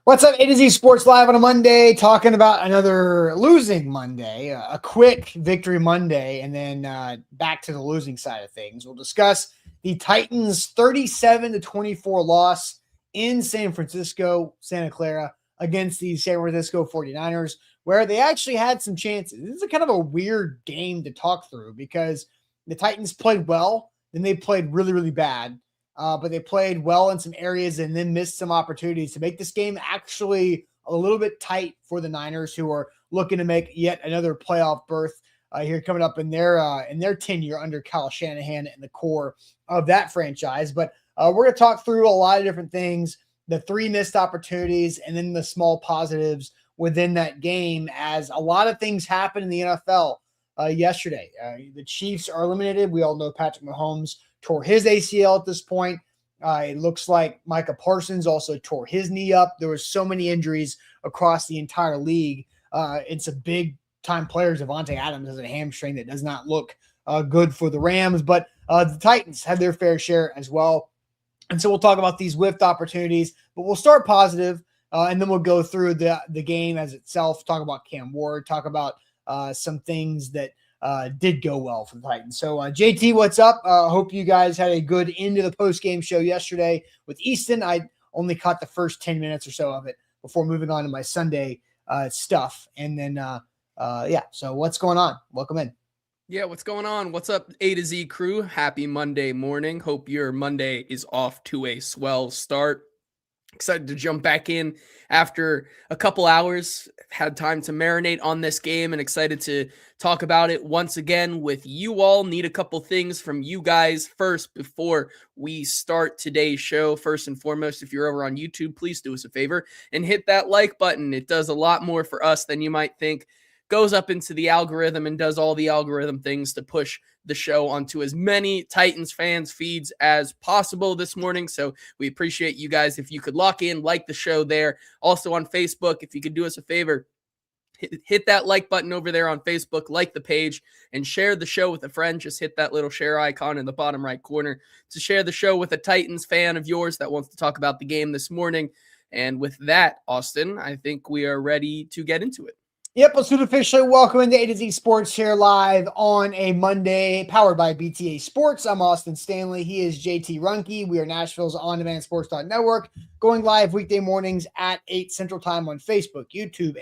What's up? AtoZSports Live on a Monday, talking about another losing Monday, a quick victory Monday, and then back to the losing side of things. We'll discuss the Titans' 37-24 loss in San Francisco, Santa Clara, against the San Francisco 49ers, where they actually had some chances. This is a kind of a weird game to talk through because the Titans played well, then they played really, really bad. But they played well in some areas and then missed some opportunities to make this game actually a little bit tight for the Niners, who are looking to make yet another playoff berth here coming up in their tenure under Kyle Shanahan and the core of that franchise. But we're going to talk through a lot of different things, the 3 missed opportunities, and then the small positives within that game, as a lot of things happened in the NFL yesterday. The Chiefs are eliminated. We all know Patrick Mahomes tore his ACL at this point. It looks like Micah Parsons also tore his knee up. There were so many injuries across the entire league. It's a big-time player. Devontae Adams has a hamstring that does not look good for the Rams, but the Titans had their fair share as well. And so we'll talk about these whiffed opportunities, but we'll start positive, and then we'll go through the game as itself, talk about Cam Ward, talk about some things that did go well for the Titans. So JT, what's up? Hope you guys had a good end of the post-game show yesterday with Easton. I only caught the first 10 minutes or so of it before moving on to my Sunday stuff. And then, so what's going on? Welcome in. Yeah, what's going on? What's up, A to Z crew? Happy Monday morning. Hope your Monday is off to a swell start. Excited to jump back in after a couple hours, had time to marinate on this game, and excited to talk about it once again with you all. Need a couple things from you guys first before we start today's show. First and foremost, if you're over on YouTube, please do us a favor and hit that like button. It does a lot more for us than you might think. Goes up into the algorithm and does all the algorithm things to push the show onto as many Titans fans feeds as possible this morning. So we appreciate you guys. If you could lock in, like the show there. Also on Facebook, if you could do us a favor, hit that like button over there on Facebook, like the page, and share the show with a friend. Just hit that little share icon in the bottom right corner to share the show with a Titans fan of yours that wants to talk about the game this morning. And with that, Austin, I think we are ready to get into it. Yep, let's do it officially. Welcome into AtoZSports here live on a Monday, powered by BTA Sports. I'm Austin Stanley. He is JT Runke. We are Nashville's on-demand sports.network, going live weekday mornings at 8 Central Time on Facebook, YouTube,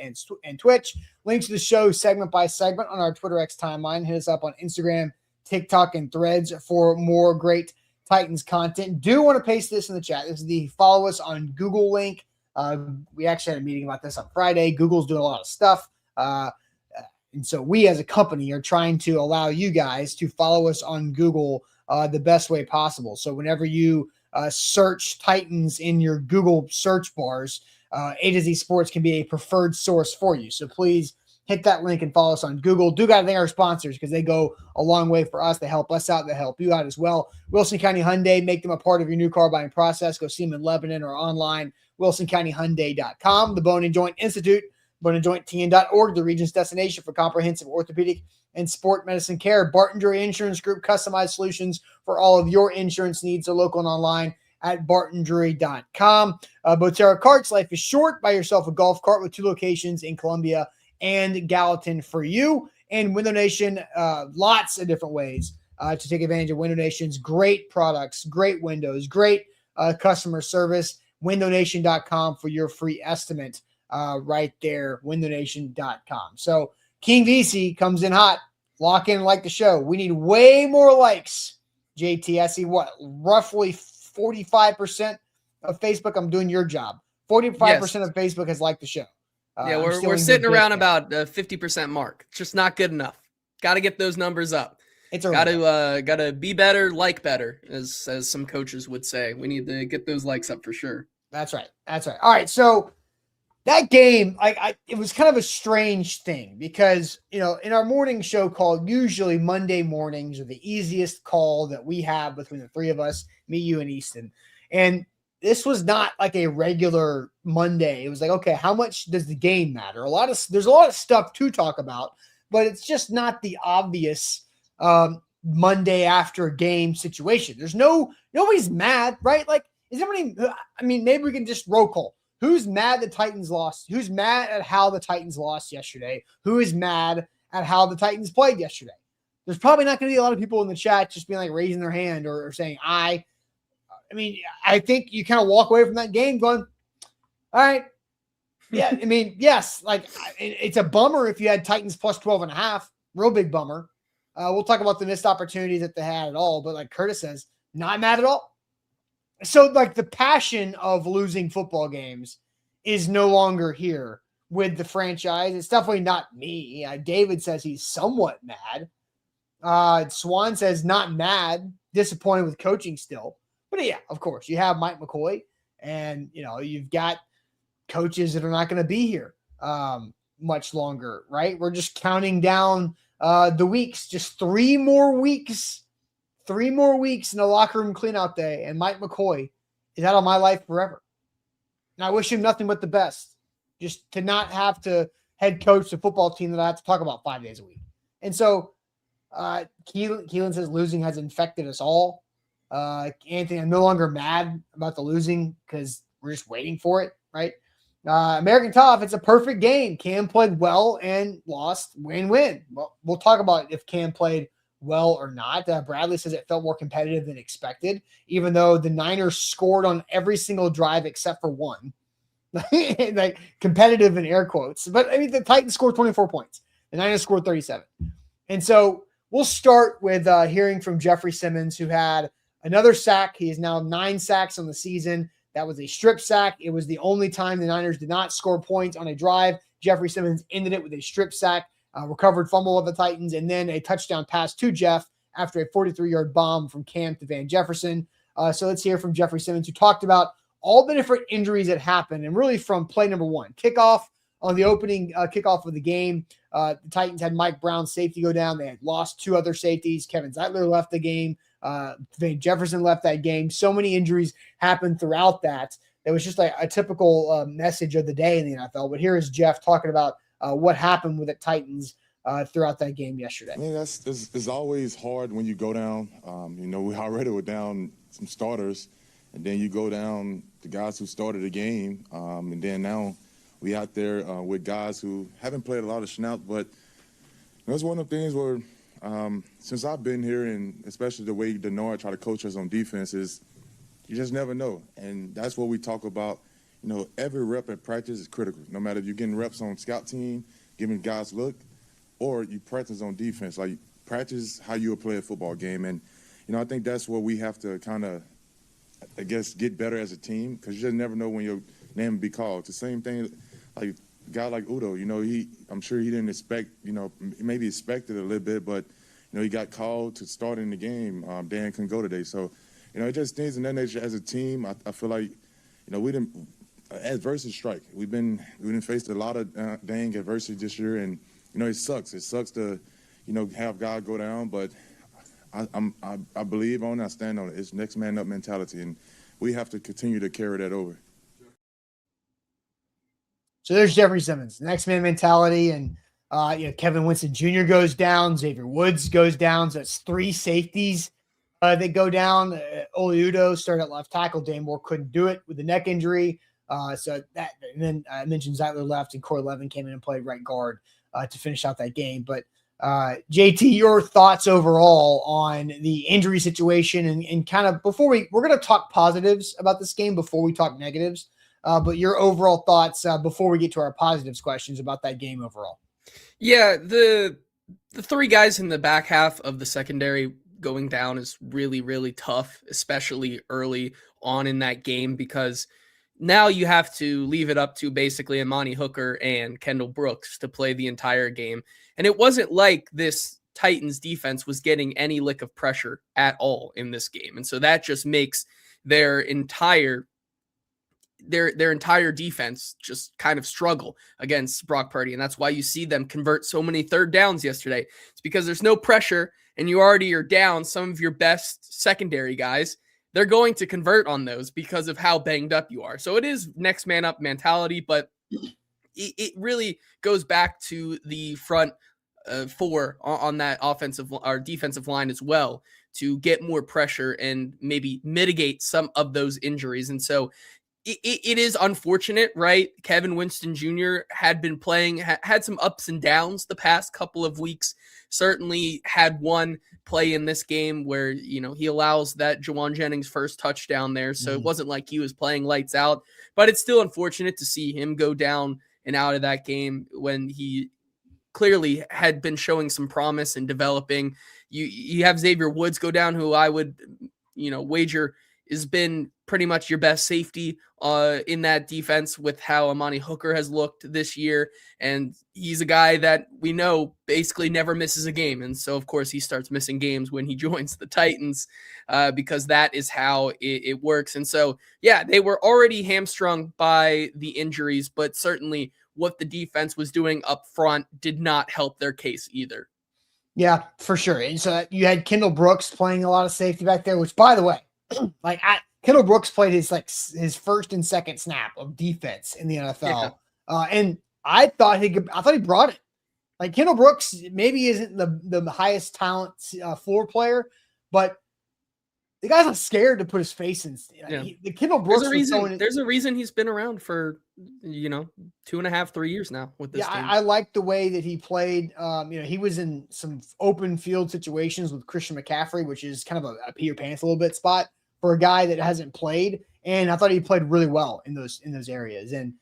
and Twitch. Links to the show segment by segment on our Twitter X timeline. Hit us up on Instagram, TikTok, and Threads for more great Titans content. Do want to paste this in the chat. This is the follow us on Google link. We actually had a meeting about this on Friday. Google's doing a lot of stuff. And so we as a company are trying to allow you guys to follow us on Google the best way possible. So whenever you search Titans in your Google search bars, A to Z Sports can be a preferred source for you. So please hit that link and follow us on Google. Do got to thank our sponsors because they go a long way for us. They help us out. They help you out as well. Wilson County Hyundai, make them a part of your new car buying process. Go see them in Lebanon or online, wilsoncountyhyundai.com. The Bone and Joint Institute, boneandjointtn.org, the region's destination for comprehensive orthopedic and sport medicine care. Barton Drury Insurance Group, customized solutions for all of your insurance needs. Are local and online at bartondrury.com. Botero Carts, life is short. Buy yourself a golf cart with 2 locations in Columbia and Gallatin for you. And Window Nation, lots of different ways to take advantage of Window Nation's great products, great windows, great customer service. WindowNation.com for your free estimate. Right there, windownation.com. So King VC comes in hot. Lock in and like the show. We need way more likes. JT, I see what? Roughly 45% of Facebook. I'm doing your job. 45% of Facebook has liked the show. Yeah, we're sitting around about the 50% mark. It's just not good enough. Got to get those numbers up. It's got to be better, like better, as some coaches would say. We need to get those likes up for sure. That's right. All right, so that game, it was kind of a strange thing because, in our morning show call, usually Monday mornings are the easiest call that we have between the 3 of us, me, you, and Easton. And this was not like a regular Monday. It was like, okay, how much does the game matter? There's a lot of stuff to talk about, but it's just not the obvious Monday after game situation. Nobody's mad, right? Like, is everybody, maybe we can just roll call. Who's mad the Titans lost? Who's mad at how the Titans lost yesterday? Who is mad at how the Titans played yesterday? There's probably not going to be a lot of people in the chat just being like raising their hand or saying, I mean, I think you kind of walk away from that game going, all right. Yeah. I mean, yes, like it's a bummer if you had Titans plus 12.5, real big bummer. We'll talk about the missed opportunities that they had at all, but like Curtis says, not mad at all. So like the passion of losing football games is no longer here with the franchise. It's definitely not me. David says he's somewhat mad. Swan says not mad, disappointed with coaching still. But yeah, of course, you have Mike McCoy, and you've got coaches that are not going to be here much longer, right? We're just counting down the weeks, just 3 more weeks in the locker room cleanout day, and Mike McCoy is out of my life forever. And I wish him nothing but the best, just to not have to head coach the football team that I have to talk about 5 days a week. And so Keelan says losing has infected us all. Anthony, I'm no longer mad about the losing because we're just waiting for it, right? American Tough, it's a perfect game. Cam played well and lost. Win-win. Well, we'll talk about if Cam played well or not. Bradley says it felt more competitive than expected, even though the Niners scored on every single drive except for one. Like competitive in air quotes. But I mean, the Titans scored 24 points. The Niners scored 37. And so we'll start with hearing from Jeffrey Simmons, who had another sack. He is now 9 sacks on the season. That was a strip sack. It was the only time the Niners did not score points on a drive. Jeffrey Simmons ended it with a strip sack, recovered fumble of the Titans, and then a touchdown pass to Jeff after a 43-yard bomb from Cam to Van Jefferson. So let's hear from Jeffrey Simmons, who talked about all the different injuries that happened, and really from play number 1, kickoff on the opening kickoff of the game. The Titans had Mike Brown's safety go down. They had lost 2 other safeties. Kevin Zeitler left the game. Van Jefferson left that game. So many injuries happened throughout that. It was just like a typical message of the day in the NFL. But here is Jeff talking about what happened with the Titans throughout that game yesterday. I mean, it's always hard when you go down. We already were down some starters, and then you go down the guys who started the game, and then now we out there with guys who haven't played a lot of snaps. But it's one of the things where since I've been here, and especially the way Denard try to coach us on defense, is you just never know. And that's what we talk about. Every rep at practice is critical. No matter if you're getting reps on scout team, giving guys look, or you practice on defense. Like, practice how you would play a football game. And, I think that's where we have to kind of, I guess, get better as a team, because you just never know when your name will be called. It's the same thing, like a guy like Udo, I'm sure he didn't expect, maybe expected a little bit, but, he got called to start in the game. Dan couldn't go today. So, it just things in that nature as a team. I feel like, we didn't, adversity strike. We didn't face a lot of dang adversity this year, and, it sucks. It sucks to, have God go down, but I believe on it. I stand on it. It's next man up mentality, and we have to continue to carry that over. So there's Jeffrey Simmons, next man mentality, and Kevin Winston Jr. goes down, Xavier Woods goes down. So it's 3 safeties that go down. Oli Udo started at left tackle. Dan Moore couldn't do it with the neck injury. So that, and then I mentioned Zeitler left, and Corey Levin came in and played right guard to finish out that game. But JT, your thoughts overall on the injury situation, and kind of before we're going to talk positives about this game before we talk negatives. But your overall thoughts before we get to our positives questions about that game overall. Yeah, the 3 guys in the back half of the secondary going down is really, really tough, especially early on in that game, because now you have to leave it up to basically Imani Hooker and Kendall Brooks to play the entire game. And it wasn't like this Titans defense was getting any lick of pressure at all in this game. And so that just makes their entire defense just kind of struggle against Brock Purdy. And that's why you see them convert so many 3rd downs yesterday. It's because there's no pressure, and you already are down some of your best secondary guys. They're going to convert on those because of how banged up you are. So it is next man up mentality, but it really goes back to the front 4 on that offensive or defensive line as well, to get more pressure and maybe mitigate some of those injuries. And so it is unfortunate, right? Kevin Winston Jr. had been playing, had some ups and downs the past couple of weeks. Certainly had one play in this game where, he allows that Jawan Jennings first touchdown there. So it wasn't like he was playing lights out, but it's still unfortunate to see him go down and out of that game when he clearly had been showing some promise and developing. You have Xavier Woods go down, who I would, wager has been pretty much your best safety in that defense with how Amani Hooker has looked this year. And he's a guy that we know basically never misses a game. And so, of course, he starts missing games when he joins the Titans because that is how it works. And so, yeah, they were already hamstrung by the injuries, but certainly what the defense was doing up front did not help their case either. Yeah, for sure. And so you had Kendall Brooks playing a lot of safety back there, which, by the way, Kendall Brooks played his first and second snap of defense in the NFL. Yeah. And I thought he brought it. Like, Kendall Brooks maybe isn't the highest talent floor player, but the guy's not scared to put his face in. The Kendall Brooks. There's a reason he's been around for 2.5, 3 years now with this team. I like the way that he played. He was in some open field situations with Christian McCaffrey, which is kind of a Peter Pants a little bit spot for a guy that hasn't played. And I thought he played really well in those areas. And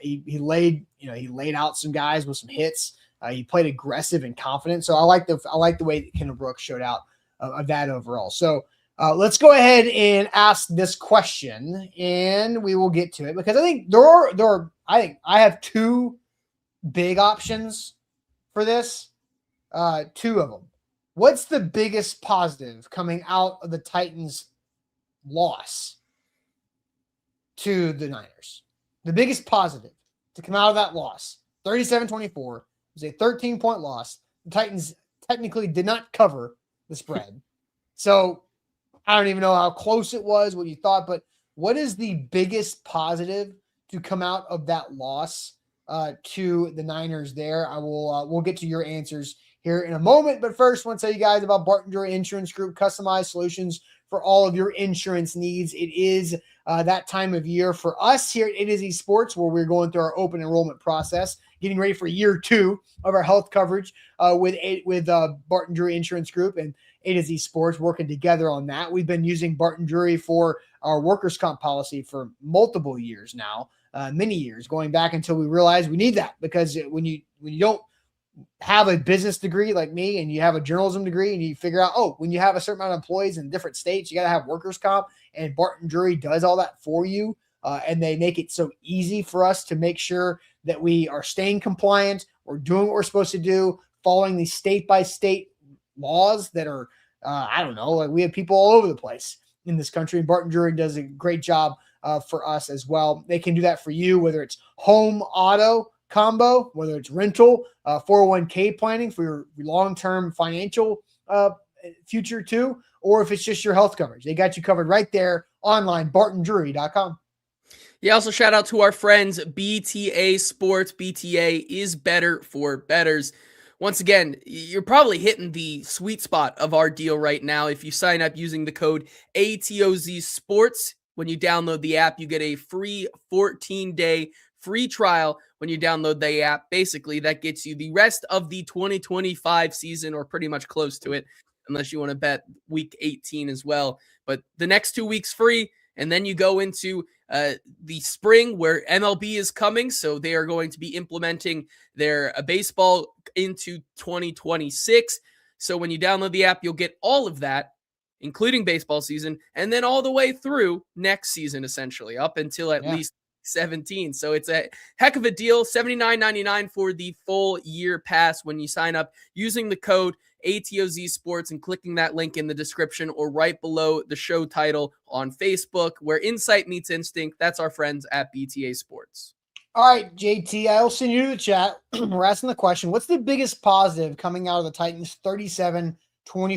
he laid out some guys with some hits. He played aggressive and confident. So I like the way that Kendall Brooks showed out of that overall. So let's go ahead and ask this question, and we will get to it because I think I have two big options for this. Two of them. What's the biggest positive coming out of the Titans' loss to the Niners? The biggest positive to come out of that loss, 37-24, was a 13-point loss. The Titans technically did not cover the spread. So I don't even know how close it was, what you thought, but what is the biggest positive to come out of that loss to the Niners there? We'll get to your answers here in a moment, but first I want to tell you guys about Barton Drury Insurance Group, customized solutions for all of your insurance needs. It is that time of year for us here at AtoZSports, where we're going through our open enrollment process, getting ready for year 2 of our health coverage with Barton Drury Insurance Group and AtoZSports working together on that. We've been using Barton Drury for our workers' comp policy for multiple years now, many years, going back until we realized we need that, because when you don't have a business degree like me and you have a journalism degree and you figure out, when you have a certain amount of employees in different states, you got to have workers' comp, and Barton Drury does all that for you. And they make it so easy for us to make sure that we are staying compliant, we're doing what we're supposed to do, following these state-by-state laws that are, we have people all over the place in this country. And Barton Drury does a great job for us as well. They can do that for you, whether it's home, auto, combo, whether it's rental, 401k planning for your long-term financial future too, or if it's just your health coverage. They got you covered right there online, bartondrury.com. Yeah, also shout out to our friends BTA Sports. BTA is better for bettors. Once again, you're probably hitting the sweet spot of our deal right now. If you sign up using the code ATOZSports, when you download the app, you get a free 14-day free trial when you download the app. Basically, that gets you the rest of the 2025 season, or pretty much close to it, unless you want to bet week 18 as well. But the next 2 weeks free, and then you go into the spring where MLB is coming. So they are going to be implementing their baseball into 2026. So when you download the app, you'll get all of that, including baseball season, and then all the way through next season, essentially, up until at least 17. So it's a heck of a deal. $79.99 for the full year pass when you sign up using the code ATOZSports and clicking that link in the description or right below the show title on Facebook, where insight meets instinct. That's our friends at BTA Sports. All right, JT, I'll send you to the chat. We're asking the question, what's the biggest positive coming out of the Titans' 37-24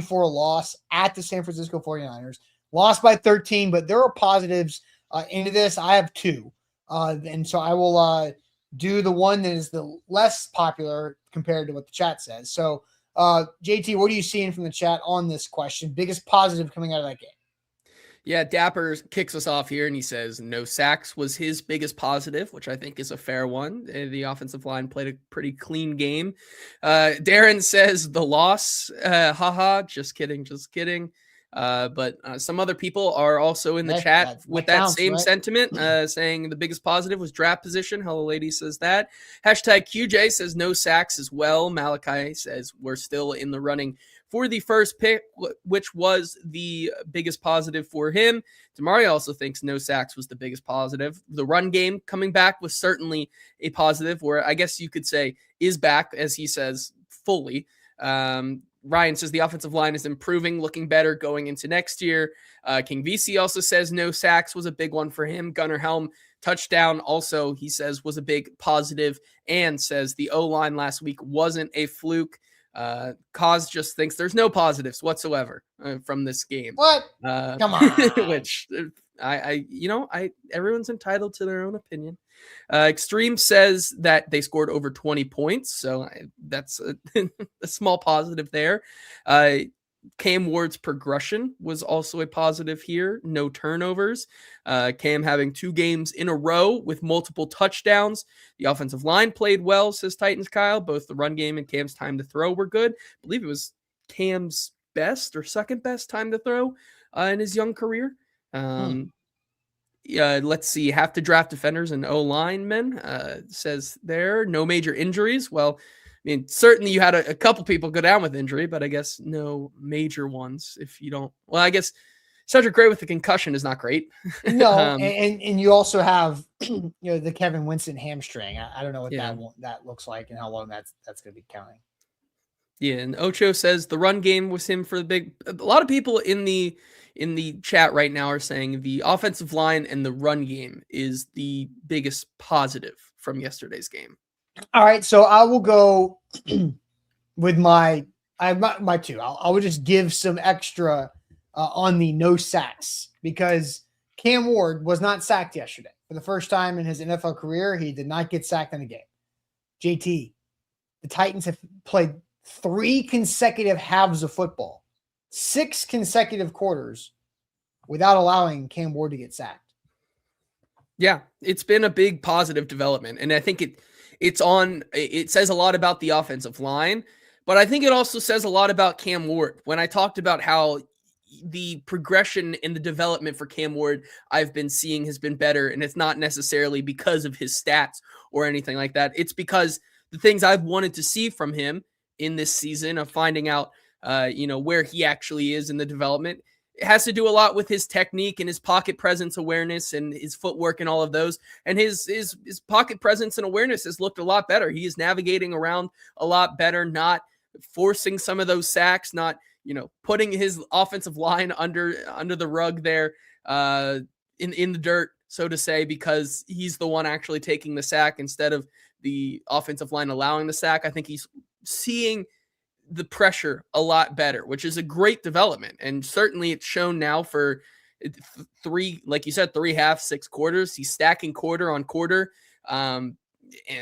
loss at the San Francisco 49ers? Lost by 13, but there are positives into this. I have two. And so I will do the one that is the less popular compared to what the chat says. So, JT, what are you seeing from the chat on this question? Biggest positive coming out of that game? Yeah, Dapper kicks us off here and he says no sacks was his biggest positive, which I think is a fair one. The offensive line played a pretty clean game. Darren says the loss, haha, just kidding, just kidding. But some other people are also in the chat with that counts, same right? sentiment, saying the biggest positive was draft position. Hello Lady says that. Hashtag QJ says no sacks as well. Malachi says we're still in the running for the first pick, which was the biggest positive for him. Damari also thinks no sacks was the biggest positive. The run game coming back was certainly a positive, where I guess you could say is back, as he says, fully. Ryan says the offensive line is improving, looking better going into next year. King VC also says no sacks was a big one for him. Gunnar Helm touchdown also, he says, was a big positive, and says the O-line last week wasn't a fluke. Cause just thinks there's no positives whatsoever from this game. What? Come on. Which everyone's entitled to their own opinion. Extreme says that they scored over 20 points, so that's a small positive there. Cam Ward's progression was also a positive here. No turnovers. Cam having 2 games in a row with multiple touchdowns. The offensive line played well, says Titans Kyle. Both the run game and Cam's time to throw were good. I believe it was Cam's best or second best time to throw in his young career. Let's see. Have to draft defenders and O-linemen, says there. No major injuries. Well, I mean, certainly you had a couple people go down with injury, but I guess no major ones. If you don't, well, I guess Cedric Gray with the concussion is not great. No, and you also have the Kevin Winston hamstring. I don't know what that looks like and how long that's going to be counting. Yeah, and Ocho says the run game was him for the big. A lot of people in the chat right now are saying the offensive line and the run game is the biggest positive from yesterday's game. All right, so I will go with my two. I will just give some extra on the no sacks, because Cam Ward was not sacked yesterday. For the first time in his NFL career, he did not get sacked in a game. JT, the Titans have played 3 consecutive halves of football, 6 consecutive quarters without allowing Cam Ward to get sacked. Yeah, it's been a big positive development, and I think it says a lot about the offensive line, but I think it also says a lot about Cam Ward. When I talked about how the progression in the development for Cam Ward I've been seeing has been better, and it's not necessarily because of his stats or anything like that. It's because the things I've wanted to see from him in this season of finding out, where he actually is in the development. It has to do a lot with his technique and his pocket presence awareness and his footwork and all of those. And his pocket presence and awareness has looked a lot better. He is navigating around a lot better, not forcing some of those sacks, not, putting his offensive line under the rug there in the dirt, so to say, because he's the one actually taking the sack instead of the offensive line allowing the sack. I think he's seeing the pressure a lot better, which is a great development. And certainly it's shown now for 3, like you said, 3 halves, 6 quarters. He's stacking quarter on quarter. And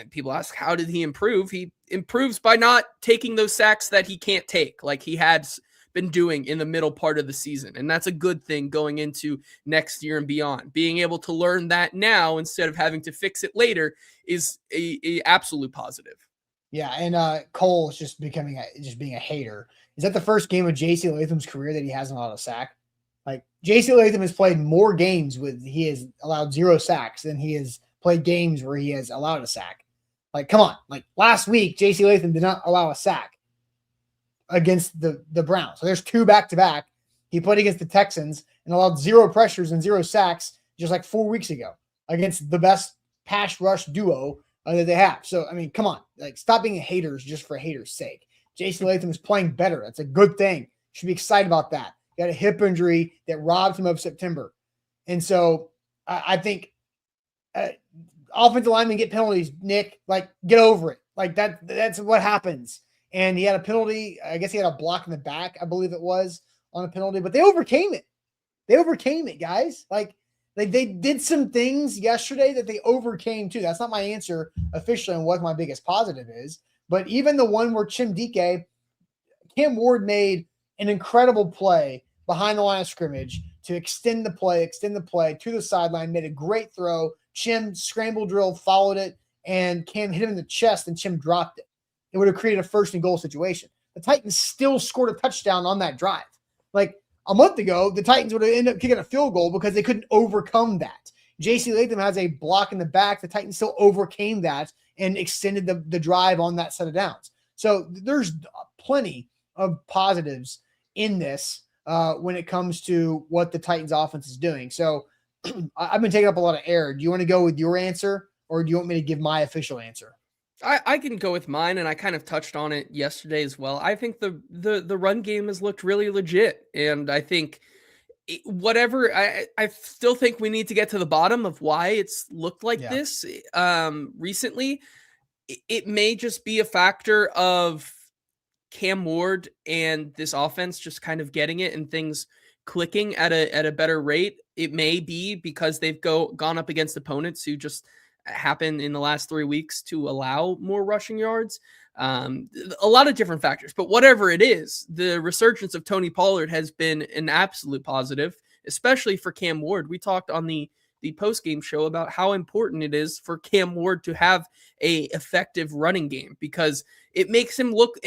people ask, how did he improve? He improves by not taking those sacks that he can't take, like he had been doing in the middle part of the season. And that's a good thing going into next year and beyond. Being able to learn that now instead of having to fix it later is a absolute positive. Yeah, and Cole is just being a hater. Is that the first game of J.C. Latham's career that he hasn't allowed a sack? Like, J.C. Latham has played more games he has allowed 0 sacks than he has played games where he has allowed a sack. Like, come on. Like, last week, J.C. Latham did not allow a sack against the Browns. So there's 2 back-to-back. He played against the Texans and allowed 0 pressures and 0 sacks just like 4 weeks ago against the best pass rush duo that they have. So, I mean, come on. Like, stop being haters just for haters' sake. J.C. Latham is playing better. That's a good thing. Should be excited about that. He had a hip injury that robbed him of September. And so I think offensive linemen get penalties, Nick. Like, get over it. Like, that's what happens. And he had a penalty. I guess he had a block in the back, I believe it was, on a penalty. But they overcame it. They overcame it, guys. Like they did some things yesterday that they overcame too. That's not my answer officially on what my biggest positive is. But even the one where Cam Ward made an incredible play behind the line of scrimmage to extend the play to the sideline, made a great throw. Chim scramble drill, followed it, and Cam hit him in the chest, and Chim dropped it. It would have created a first and goal situation. The Titans still scored a touchdown on that drive. Like a month ago, the Titans would have ended up kicking a field goal because they couldn't overcome that. J.C. Latham has a block in the back. The Titans still overcame that and extended the drive on that set of downs. So there's plenty of positives in this when it comes to what the Titans offense is doing. So I've been taking up a lot of air. Do you want to go with your answer, or do you want me to give my official answer? I can go with mine, and I kind of touched on it yesterday as well. I think the run game has looked really legit, and I think I still think we need to get to the bottom of why it's looked like this recently. It may just be a factor of Cam Ward and this offense just kind of getting it and things clicking at a better rate. It may be because they've gone up against opponents who just happen in the last 3 weeks to allow more rushing yards. A lot of different factors, but whatever it is, the resurgence of Tony Pollard has been an absolute positive, especially for Cam Ward. We talked on the post-game show about how important it is for Cam Ward to have a effective running game, because it makes him look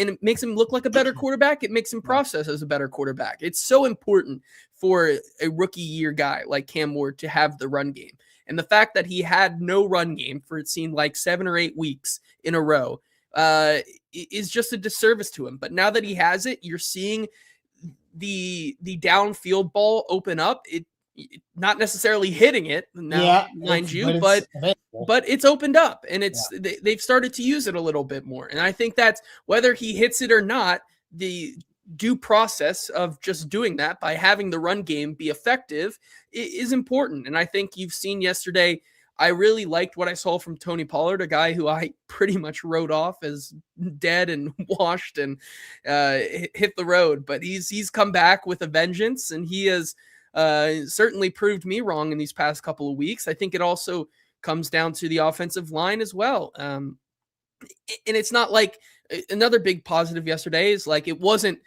like a better quarterback. It makes him process as a better quarterback. It's so important for a rookie year guy like Cam Ward to have the run game. And the fact that he had no run game for, it seemed like 7 or 8 weeks in a row, is just a disservice to him. But now that he has it, you're seeing the downfield ball open up. It not necessarily hitting it now, mind you, but it's opened up, and they've started to use it a little bit more. And I think that's, whether he hits it or not, the due process of just doing that by having the run game be effective is important. And I think you've seen yesterday, I really liked what I saw from Tony Pollard, a guy who I pretty much wrote off as dead and washed and hit the road. But he's come back with a vengeance, and he has certainly proved me wrong in these past couple of weeks. I think it also comes down to the offensive line as well. And it's not like, another big positive yesterday is like, it wasn't,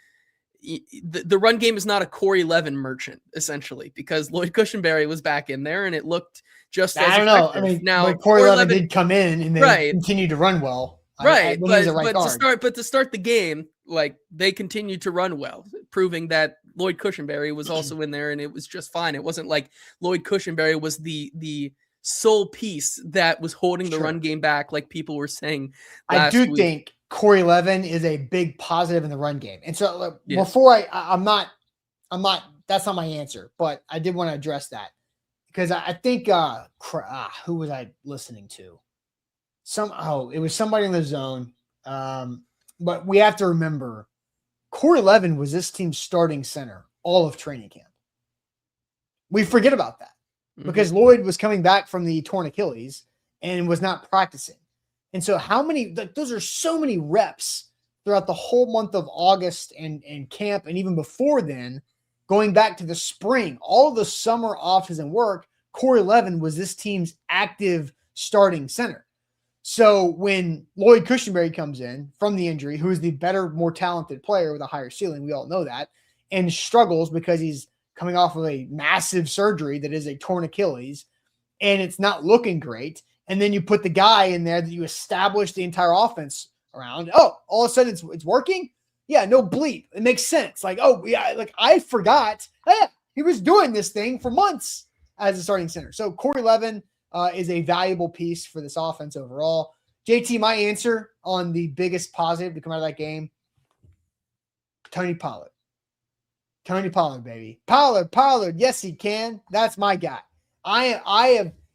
the run game is not a Corey Levin merchant, essentially, because Lloyd Cushenberry was back in there, and it looked just as effective. I mean, now Corey Levin did come in and they continued to run well. Right. But to start the game, like, they continued to run well, proving that Lloyd Cushenberry was also in there, and it was just fine. It wasn't like Lloyd Cushenberry was the sole piece that was holding the run game back, like people were saying last week. Think Corey Levin is a big positive in the run game. And so before I'm not, that's not my answer, but I did want to address that, because I think, who was I listening to? It was somebody in the zone. But we have to remember, Corey Levin was this team's starting center all of training camp. We forget about that because Lloyd was coming back from the torn Achilles and was not practicing. And so those are so many reps throughout the whole month of August and camp, and even before then, going back to the spring, all of the summer off-season work, Corey Levin was this team's active starting center. So when Lloyd Cushenberry comes in from the injury, who is the better, more talented player with a higher ceiling, we all know that, and struggles because he's coming off of a massive surgery that is a torn Achilles, and it's not looking great, and then you put the guy in there that you established the entire offense around. Oh, all of a sudden it's working? Yeah, no bleep. It makes sense. Like, oh, yeah, like I forgot. He was doing this thing for months as a starting center. So Corey Levin is a valuable piece for this offense overall. JT, my answer on the biggest positive to come out of that game, Tony Pollard. Tony Pollard, baby. Pollard. Yes, he can. That's my guy.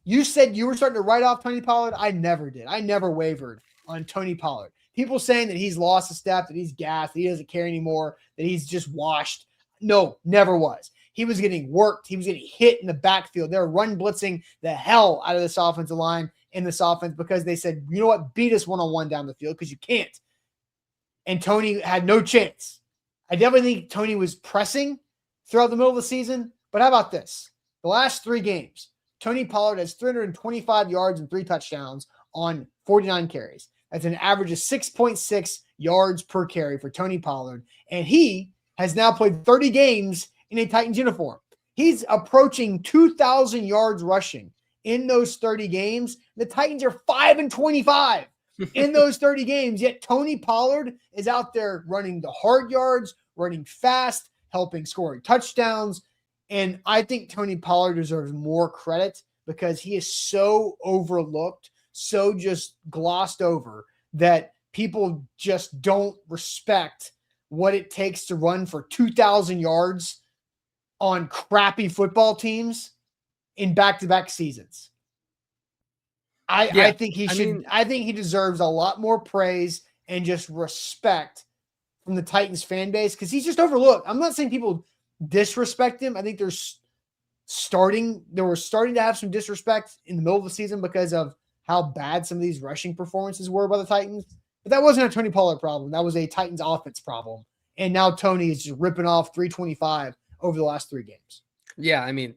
You said you were starting to write off Tony Pollard. I never did. I never wavered on Tony Pollard. People saying that he's lost a step, that he's gassed, that he doesn't care anymore, that he's just washed. No, never was. He was getting worked. He was getting hit in the backfield. They were run blitzing the hell out of this offensive line in this offense because they said, you know what, beat us one-on-one down the field because you can't. And Tony had no chance. I definitely think Tony was pressing throughout the middle of the season. But how about this? The last 3 games, Tony Pollard has 325 yards and 3 touchdowns on 49 carries. That's an average of 6.6 yards per carry for Tony Pollard. And he has now played 30 games in a Titans uniform. He's approaching 2,000 yards rushing in those 30 games. The Titans are 5-25 in those 30 games, yet Tony Pollard is out there running the hard yards, running fast, helping scoring touchdowns. And I think Tony Pollard deserves more credit because he is so overlooked, so just glossed over that people just don't respect what it takes to run for 2,000 yards on crappy football teams in back-to-back seasons. I think he should. I think he deserves a lot more praise and just respect from the Titans fan base because he's just overlooked. I'm not saying people disrespect him. I think they were starting to have some disrespect in the middle of the season because of how bad some of these rushing performances were by the Titans. But that wasn't a Tony Pollard problem. That was a Titans offense problem. And now Tony is just ripping off 325 over the last 3 games. Yeah, I mean,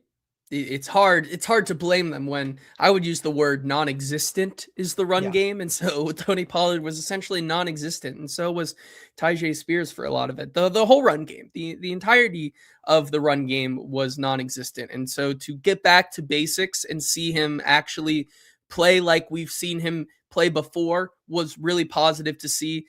it's hard to blame them when I would use the word non-existent is the run game. And so Tony Pollard was essentially non-existent. And so was Tyjae Spears for a lot of it. The whole run game, the entirety of the run game was non-existent. And so to get back to basics and see him actually play like we've seen him play before was really positive to see.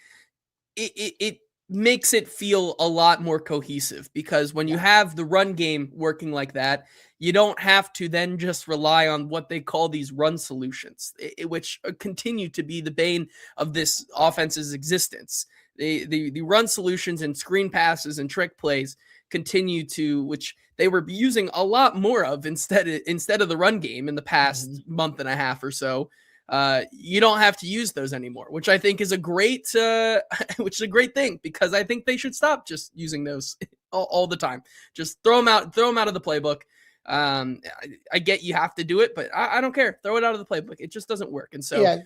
It makes it feel a lot more cohesive because when you have the run game working like that, you don't have to then just rely on what they call these run solutions, which continue to be the bane of this offense's existence. The run solutions and screen passes and trick plays continue to, which they were using a lot more of instead of the run game in the past month and a half or so. You don't have to use those anymore, which I think is a great thing because I think they should stop just using those all the time. Just throw them out of the playbook. I get you have to do it, but I don't care. Throw it out of the playbook. It just doesn't work. And so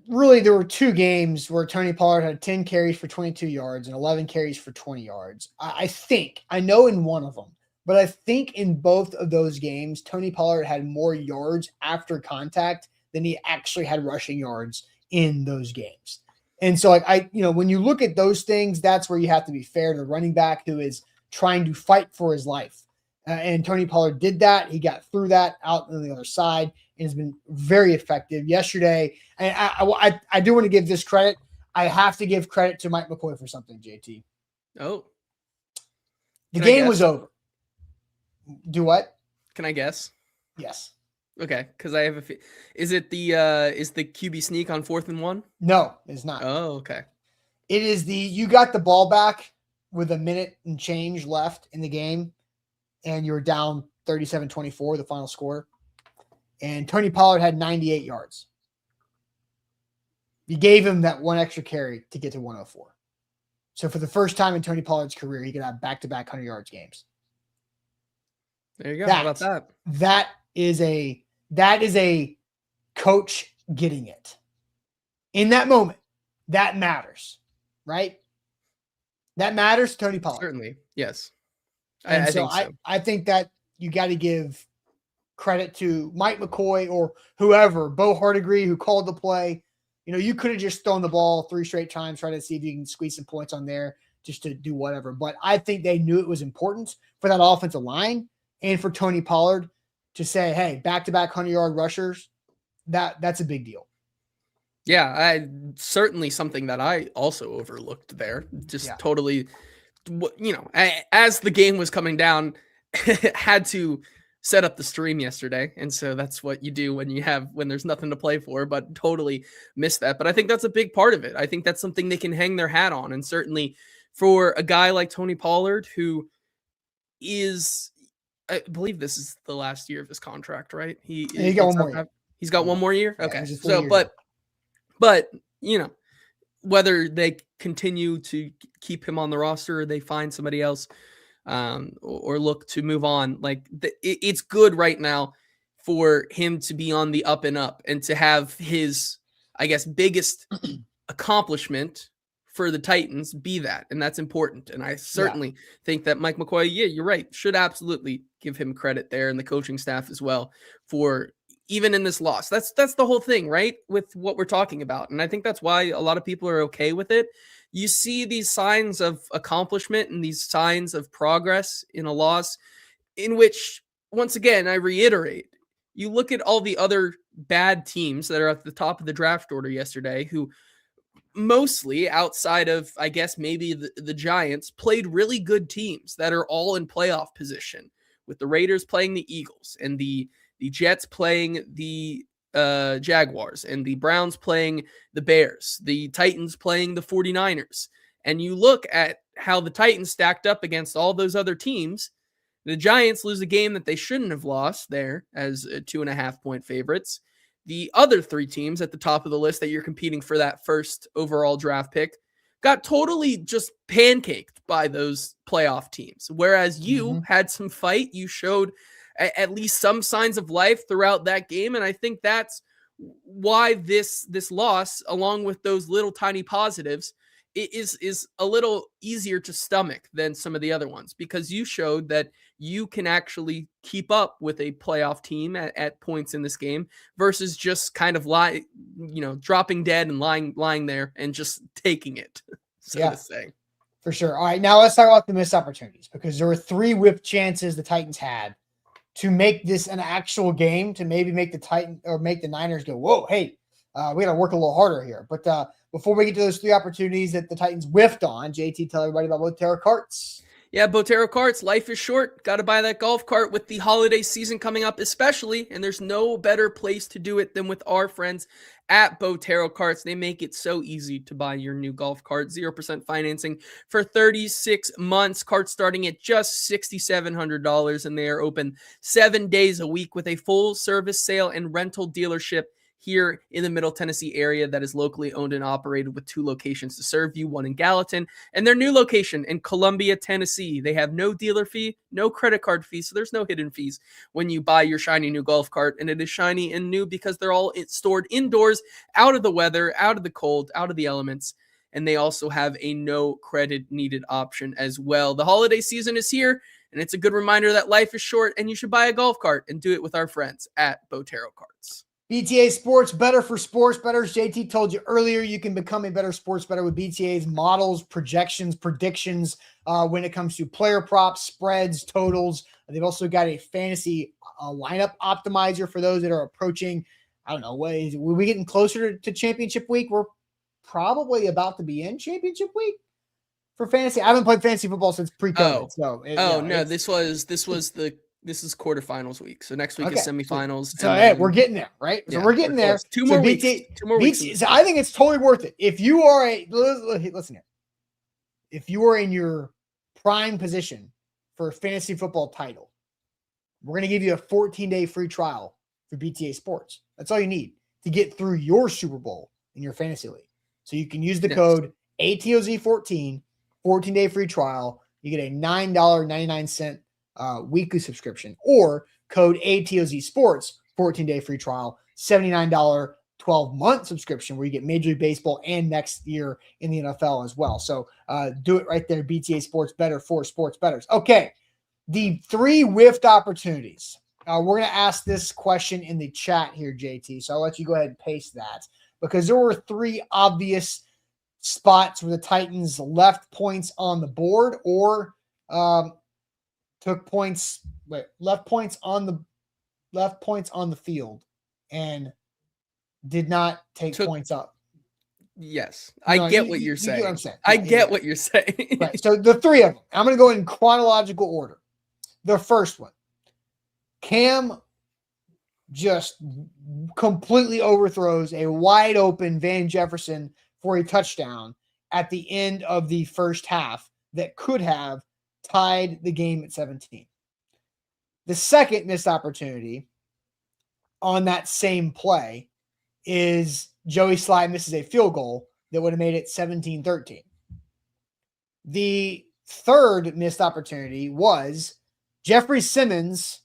really there were 2 games where Tony Pollard had 10 carries for 22 yards and 11 carries for 20 yards. I know in one of them, but I think in both of those games, Tony Pollard had more yards after contact than he actually had rushing yards in those games. And so when you look at those things, that's where you have to be fair to the running back who is trying to fight for his life. And Tony Pollard did that. He got through that out on the other side and has been very effective yesterday. And I do want to give this credit. I have to give credit to Mike McCoy for something, JT. Oh. The game was over. Do what? Can I guess? Yes. Okay, because I have is it the QB sneak on 4th and 1? No, it's not. Oh, okay. It is you got the ball back with a minute and change left in the game, and you were down 37-24, the final score. And Tony Pollard had 98 yards. You gave him that one extra carry to get to 104. So for the first time in Tony Pollard's career, he could have back-to-back 100 yards games. There you go. How about that? That is a coach getting it. In that moment, that matters, right? That matters to Tony Pollard. Certainly, yes. I think so. I think that you got to give credit to Mike McCoy or whoever, Bo Hardigree, who called the play. You could have just thrown the ball 3 straight times, try to see if you can squeeze some points on there just to do whatever. But I think they knew it was important for that offensive line and for Tony Pollard to say, hey, back-to-back 100-yard rushers, that's a big deal. Yeah, certainly something that I also overlooked there. Just totally, as the game was coming down, had to set up the stream yesterday. And so that's what you do when there's nothing to play for, but totally missed that. But I think that's a big part of it. I think that's something they can hang their hat on. And certainly for a guy like Tony Pollard, who is, I believe this is the last year of his contract, right? He got one more year. He's got one more year? Okay. Yeah, so, but whether they continue to keep him on the roster or they find somebody else or look to move on, it's good right now for him to be on the up and up and to have his, I guess, biggest accomplishment for the Titans be that. And that's important. And I certainly think that Mike McCoy, you're right, should absolutely give him credit there and the coaching staff as well for even in this loss. That's the whole thing, right? With what we're talking about. And I think that's why a lot of people are okay with it. You see these signs of accomplishment and these signs of progress in a loss. in which, once again, I reiterate, you look at all the other bad teams that are at the top of the draft order yesterday, who mostly outside of, I guess, maybe the Giants, played really good teams that are all in playoff position, with the Raiders playing the Eagles and the Jets playing the Jaguars and the Browns playing the Bears, the Titans playing the 49ers. And you look at how the Titans stacked up against all those other teams. The Giants lose a game that they shouldn't have lost there as 2.5-point favorites. The other three teams at the top of the list that you're competing for that first overall draft pick got totally just pancaked by those playoff teams. Whereas you had some fight, you showed at least some signs of life throughout that game. And I think that's why this loss, along with those little tiny positives, is a little easier to stomach than some of the other ones, because you showed that you can actually keep up with a playoff team at points in this game versus just kind of dropping dead and lying there and just taking it, to say. For sure. All right, now let's talk about the missed opportunities, because there were 3 whip chances the Titans had to make this an actual game, to maybe make the Niners go, whoa, hey, we got to work a little harder here. But before we get to those 3 opportunities that the Titans whiffed on, JT, tell everybody about Botero Carts. Yeah, Botero Carts, life is short. Got to buy that golf cart with the holiday season coming up especially, and there's no better place to do it than with our friends at Botero Carts. They make it so easy to buy your new golf cart. 0% financing for 36 months. Carts starting at just $6,700, and they are open 7 days a week with a full service sale and rental dealership here in the Middle Tennessee area that is locally owned and operated, with 2 locations to serve you, one in Gallatin and their new location in Columbia, Tennessee. They have no dealer fee, no credit card fee, so there's no hidden fees when you buy your shiny new golf cart. And it is shiny and new because they're all stored indoors, out of the weather, out of the cold, out of the elements. And they also have a no credit needed option as well. The holiday season is here, and it's a good reminder that life is short and you should buy a golf cart, and do it with our friends at Botero Carts. BTA Sports, better for sports bettors. JT told you earlier, you can become a better sports bettor with BTA's models, projections, predictions when it comes to player props, spreads, totals. They've also got a fantasy lineup optimizer for those that are approaching, I don't know, we're we getting closer to championship week? We're probably about to be in championship week for fantasy. I haven't played fantasy football since pre-COVID. This is quarterfinals week. So next week is semifinals. So we're getting there, right? So we're getting there. 2 more weeks. 2 more weeks. So I think it's totally worth it. If you are listen here, if you are in your prime position for a fantasy football title, we're going to give you a 14-day free trial for BTA Sports. That's all you need to get through your Super Bowl in your fantasy league. So you can use the code ATOZ14, 14-day free trial. You get a $9.99 weekly subscription, or code ATOZSports, 14-day free trial, $79 12-month subscription where you get Major League Baseball and next year in the NFL as well. So do it right there. BTA Sports, better for sports bettors. Okay, the 3 whiffed opportunities. We're going to ask this question in the chat here, JT. So I'll let you go ahead and paste that, because there were 3 obvious spots where the Titans left points on the board or left points on the field and did not take points up. Yes. I get what you're saying. You get what I'm saying. I get what you're saying. Right. So the 3 of them, I'm going to go in chronological order. The first one, Cam just completely overthrows a wide open Van Jefferson for a touchdown at the end of the first half that could have tied the game at 17. The second missed opportunity on that same play is Joey Slye misses a field goal that would have made it 17-13. The third missed opportunity was Jeffrey Simmons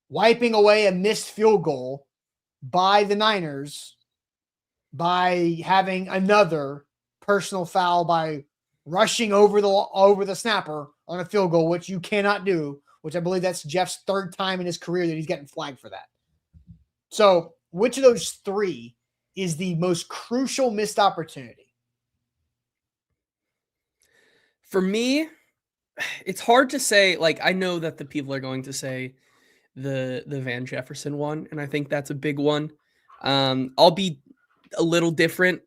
wiping away a missed field goal by the Niners by having another personal foul by rushing over the snapper on a field goal, which you cannot do, which I believe that's Jeff's 3rd time in his career that he's getting flagged for that. So which of those 3 is the most crucial missed opportunity? For me, it's hard to say. Like, I know that the people are going to say the Van Jefferson one, and I think that's a big one. I'll be a little different.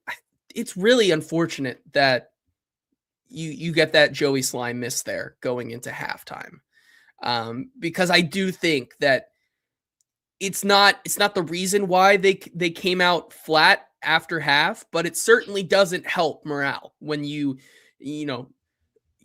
It's really unfortunate that you get that Joey Slye miss there going into halftime. Because I do think that it's not the reason why they came out flat after half, but it certainly doesn't help morale when you know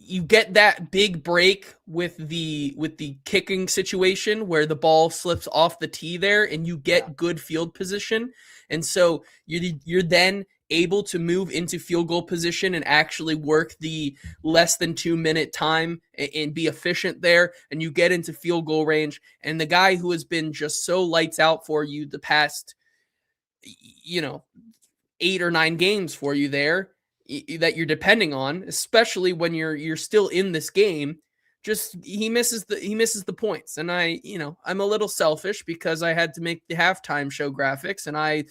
you get that big break with the kicking situation where the ball slips off the tee there and you get good field position, and so you're then able to move into field goal position and actually work the less than 2 minute time and be efficient there, and you get into field goal range, and the guy who has been just so lights out for you the past 8 or 9 games for you there that you're depending on, especially when you're still in this game, just he misses the points. And I'm a little selfish because I had to make the halftime show graphics, and I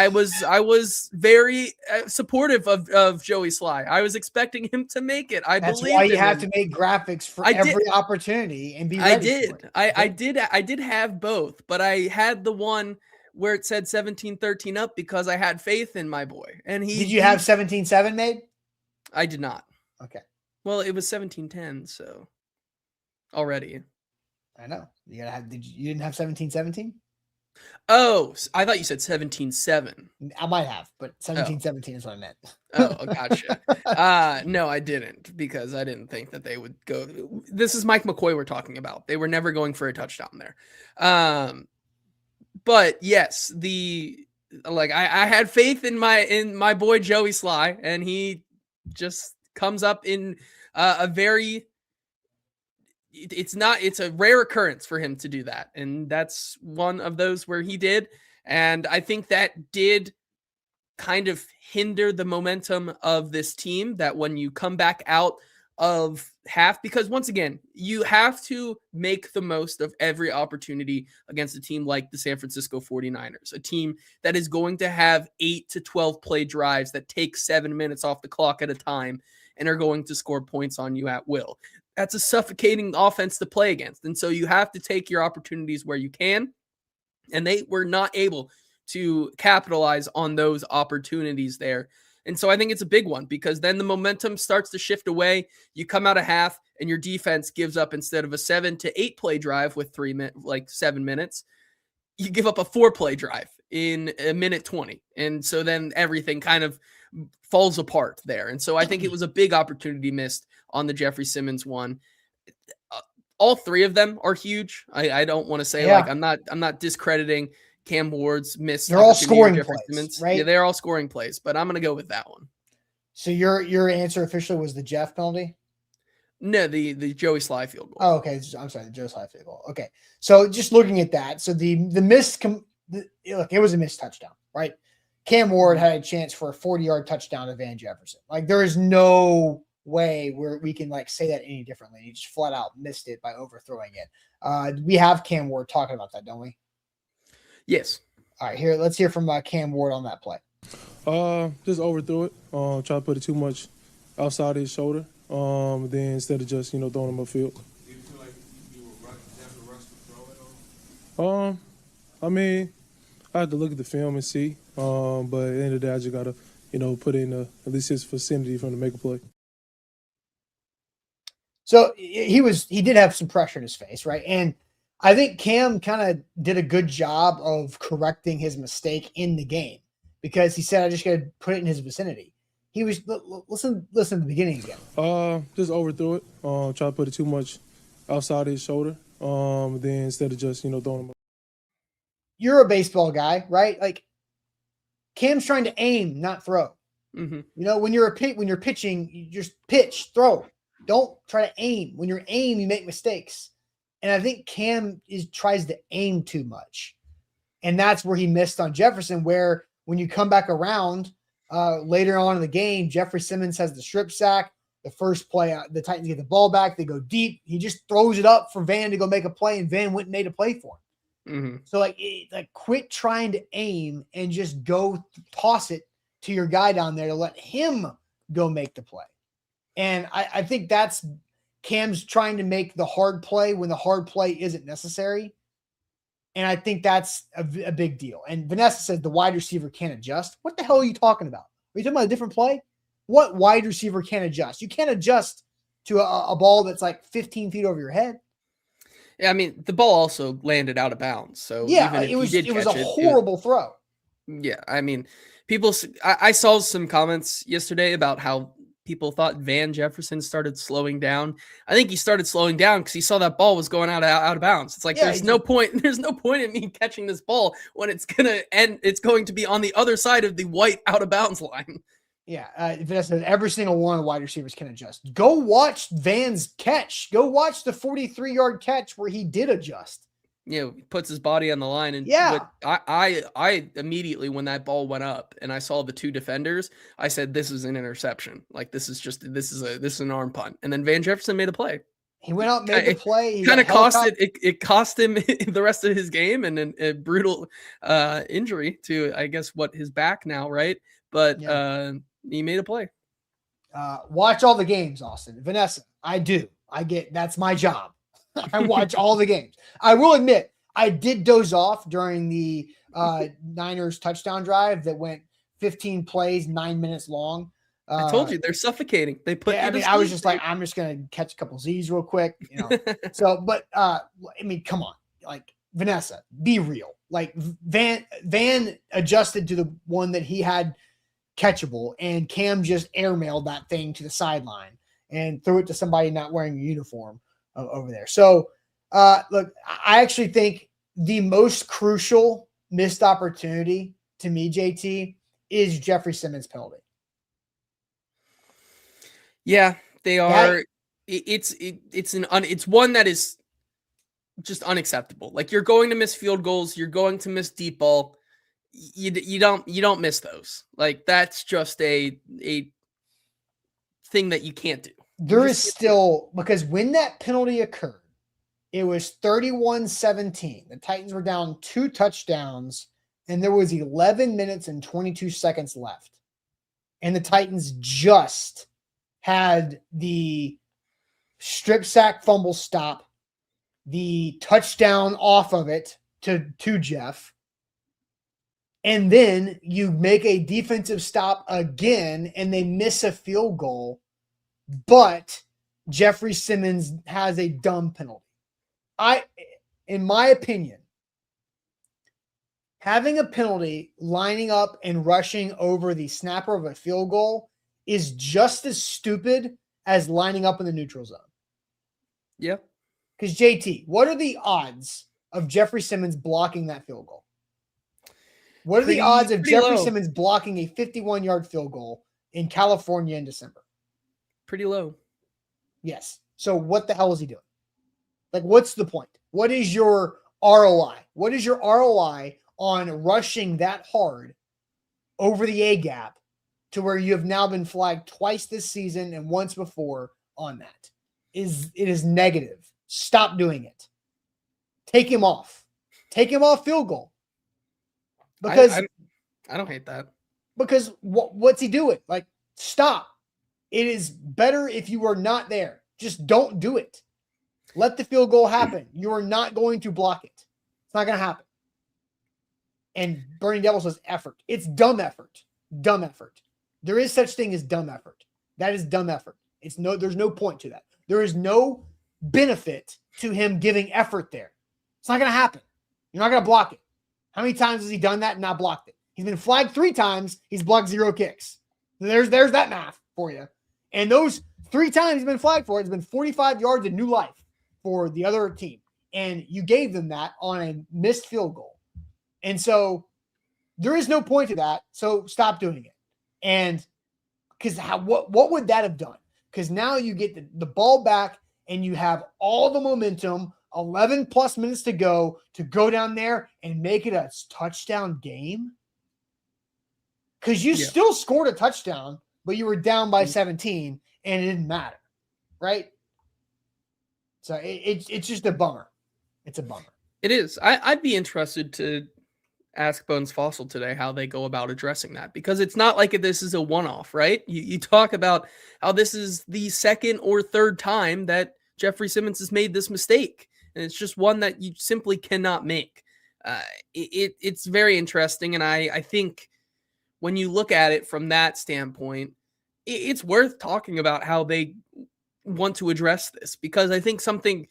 was very supportive of Joey Slye. I was expecting him to make it. That's why you have to make graphics for every opportunity and be ready. I did have both, but I had the one where it said 17-13 up because I had faith in my boy. And did you have 17-7 made? I did not. Okay. Well, it was 17-10, so already. I know. You didn't have 17-17? Oh, I thought you said 17-7. I might have, but 17-17 is what I meant. Oh, gotcha. No, I didn't, because I didn't think that they would go. This is Mike McCoy we're talking about. They were never going for a touchdown there. But yes, I had faith in my boy Joey Slye, and he just comes up in it's a rare occurrence for him to do that, and that's one of those where he did, and I think that did kind of hinder the momentum of this team, that when you come back out of half, because once again, you have to make the most of every opportunity against a team like the San Francisco 49ers, a team that is going to have 8 to 12 play drives that take 7 minutes off the clock at a time and are going to score points on you at will. That's a suffocating offense to play against. And so you have to take your opportunities where you can. And they were not able to capitalize on those opportunities there. And so I think it's a big one, because then the momentum starts to shift away. You come out of half and your defense gives up, instead of a 7 to 8 play drive with 7 minutes, you give up a 4 play drive in a minute 20. And so then everything kind of falls apart there. And so I think it was a big opportunity missed on the Jeffrey Simmons one. All 3 of them are huge. I don't want to say I'm not discrediting Cam Ward's missed. They're all scoring plays, right? Yeah, they're all scoring plays, but I'm going to go with that one. So your answer officially was the Jeff penalty? No, the Joey Slye field goal. Oh, okay. I'm sorry, the Joey Slye field goal. Okay. So just looking at that, so the missed look, it was a missed touchdown, right? Cam Ward had a chance for a 40-yard touchdown to Van Jefferson. Like, there is no way where we can say that any differently. He just flat out missed it by overthrowing it. We have Cam Ward talking about that, don't we? Yes. All right, let's hear from Cam Ward on that play. Just overthrew it. Try to put it too much outside his shoulder. Then instead of just throwing him upfield. Do you feel like you have to rush to throw it? I mean, I have to look at the film and see. But at the end of the day, I just gotta put in at least his vicinity for him to make a play. So he did have some pressure in his face, right? And I think Cam kind of did a good job of correcting his mistake in the game, because he said, I just got to put it in his vicinity. He was, listen to the beginning again. Just overthrew it. Try to put it too much outside his shoulder. Then instead of just, throwing him. You're a baseball guy, right? Like, Cam's trying to aim, not throw. Mm-hmm. When you're pitching, you just pitch, throw. Don't try to aim. When you're aim, you make mistakes. And I think Cam tries to aim too much. And that's where he missed on Jefferson, where when you come back around later on in the game, Jeffrey Simmons has the strip sack. The first play, the Titans get the ball back. They go deep. He just throws it up for Van to go make a play, and Van went and made a play for him. Mm-hmm. So, quit trying to aim and just go toss it to your guy down there to let him go make the play. And I think that's Cam's trying to make the hard play when the hard play isn't necessary. And I think that's a big deal. And Vanessa said the wide receiver can't adjust. What the hell are you talking about? Are you talking about a different play? What wide receiver can't adjust? You can't adjust to a ball that's like 15 feet over your head. Yeah, I mean, the ball also landed out of bounds. So yeah, even if it was you did a catch horrible throw. Yeah, I mean, I saw some comments yesterday about how people thought Van Jefferson started slowing down. I think he started slowing down because he saw that ball was going out of bounds. It's like there's no point in me catching this ball when it's going to be on the other side of the white out of bounds line. Yeah, Vanessa, every single one of the wide receivers can adjust. Go watch Van's catch. Go watch the 43-yard catch where he did adjust. You know, he puts his body on the line. And yeah, I immediately, when that ball went up and I saw the two defenders, I said, this is an interception. Like, this is an arm punt. And then Van Jefferson made a play. He went out, made the play. He kind of it cost him the rest of his game and a brutal injury to, I guess, his back now, right? But he made a play. Watch all the games, Austin. Vanessa, I do. That's my job. I watch all the games. I will admit, I did doze off during the Niners touchdown drive that went 15 plays, 9 minutes long. I told you they're suffocating. They put. I was just like, I'm just gonna catch a couple Z's real quick, you know. So, but I mean, come on, like Vanessa, be real. Like Van adjusted to the one that he had catchable, and Cam just airmailed that thing to the sideline and threw it to somebody not wearing a uniform over there. So, look, I actually think the most crucial missed opportunity to me, JT, is Jeffrey Simmons' penalty. Yeah, they are. It's one that is just unacceptable. Like, you're going to miss field goals, you're going to miss deep ball. You don't miss those. Like, that's just a thing that you can't do. There is still, because when that penalty occurred, it was 31-17. The Titans were down 2 touchdowns, and there was 11 minutes and 22 seconds left. And the Titans just had the strip sack fumble stop, the touchdown off of it to Jeff, and then you make a defensive stop again, and they miss a field goal. But Jeffrey Simmons has a dumb penalty. In my opinion, having a penalty lining up and rushing over the snapper of a field goal is just as stupid as lining up in the neutral zone. Yeah. Because JT, what are the odds of Jeffrey Simmons blocking that field goal? What are the odds of Jeffrey low. Simmons blocking a 51-yard field goal in California in December? Pretty low. Yes. So what the hell is he doing? Like, what's the point? What is your ROI? What is your ROI on rushing that hard over the A gap to where you have now been flagged twice this season and once before on that? It is negative. Stop doing it. Take him off. Take him off field goal. Because I don't hate that. Because what's he doing? Like, stop. It is better if you are not there. Just don't do it. Let the field goal happen. You are not going to block it. It's not going to happen. And Bernie Devil says effort. It's dumb effort. Dumb effort. There is such thing as dumb effort. That is dumb effort. There's no point to that. There is no benefit to him giving effort there. It's not going to happen. You're not going to block it. How many times has he done that and not blocked it? He's been flagged 3 times. He's blocked 0 kicks. There's that math for you. And those 3 times he's been flagged for, it's been 45 yards of new life for the other team. And you gave them that on a missed field goal. And so there is no point to that. So stop doing it. And because what would that have done? Because now you get the ball back and you have all the momentum, 11 plus minutes to go down there and make it a touchdown game. Because you still scored a touchdown, but you were down by 17 and it didn't matter. Right? So it's just a bummer. It's a bummer. It is. I'd be interested to ask Bones Fossil today how they go about addressing that, because it's not like this is a one-off, right? You talk about how this is the second or third time that Jeffrey Simmons has made this mistake, and it's just one that you simply cannot make. It's very interesting, and I think when you look at it from that standpoint, it's worth talking about how they want to address this, because I think something,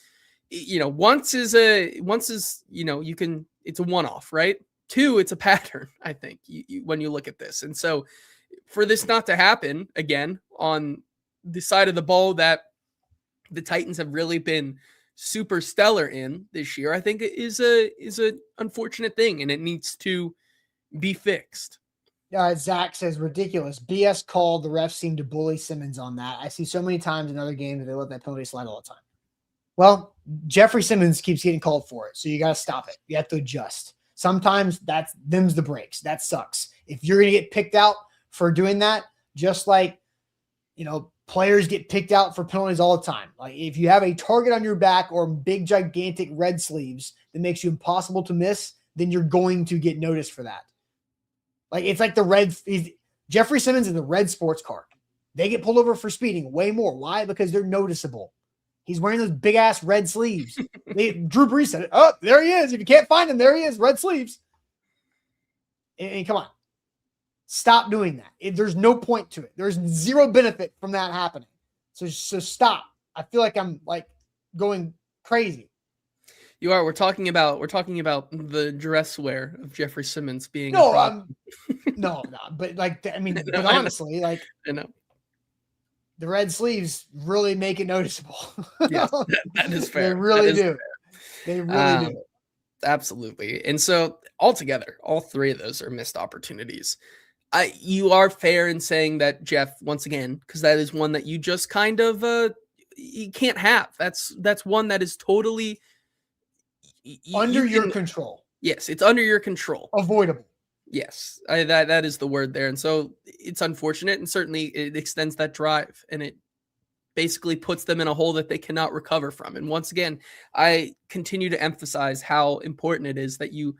once is it's a one-off, right? Two, it's a pattern, I think, when you look at this. And so for this not to happen again on the side of the ball that the Titans have really been super stellar in this year, I think it is a unfortunate thing, and it needs to be fixed. Zach says, ridiculous. BS called. The refs seem to bully Simmons on that. I see so many times in other games that they let that penalty slide all the time. Well, Jeffrey Simmons keeps getting called for it, so you got to stop it. You have to adjust. Sometimes them's the breaks. That sucks. If you're going to get picked out for doing that, just like, players get picked out for penalties all the time. Like if you have a target on your back or big, gigantic red sleeves that makes you impossible to miss, then you're going to get noticed for that. Like it's like Jeffrey Simmons in the red sports car. They get pulled over for speeding way more. Why? Because they're noticeable. He's wearing those big ass red sleeves. Drew Brees said it. Oh, there he is. If you can't find him, there he is. Red sleeves. And come on. Stop doing that. There's no point to it. There's zero benefit from that happening. So stop. I feel like I'm going crazy. You are. We're talking about the dress wear of Jeffrey Simmons being no. But honestly, I know. The red sleeves really make it noticeable. Yes, that is fair. They really do. They really do. Absolutely. And so altogether, all three of those are missed opportunities. You are fair in saying that, Jeff, once again, because that is one that you just kind of you can't have. That's one that is totally under your control. Yes, it's under your control. Avoidable. Yes, that is the word there. And so it's unfortunate, and certainly it extends that drive, and it basically puts them in a hole that they cannot recover from. And once again, I continue to emphasize how important it is that you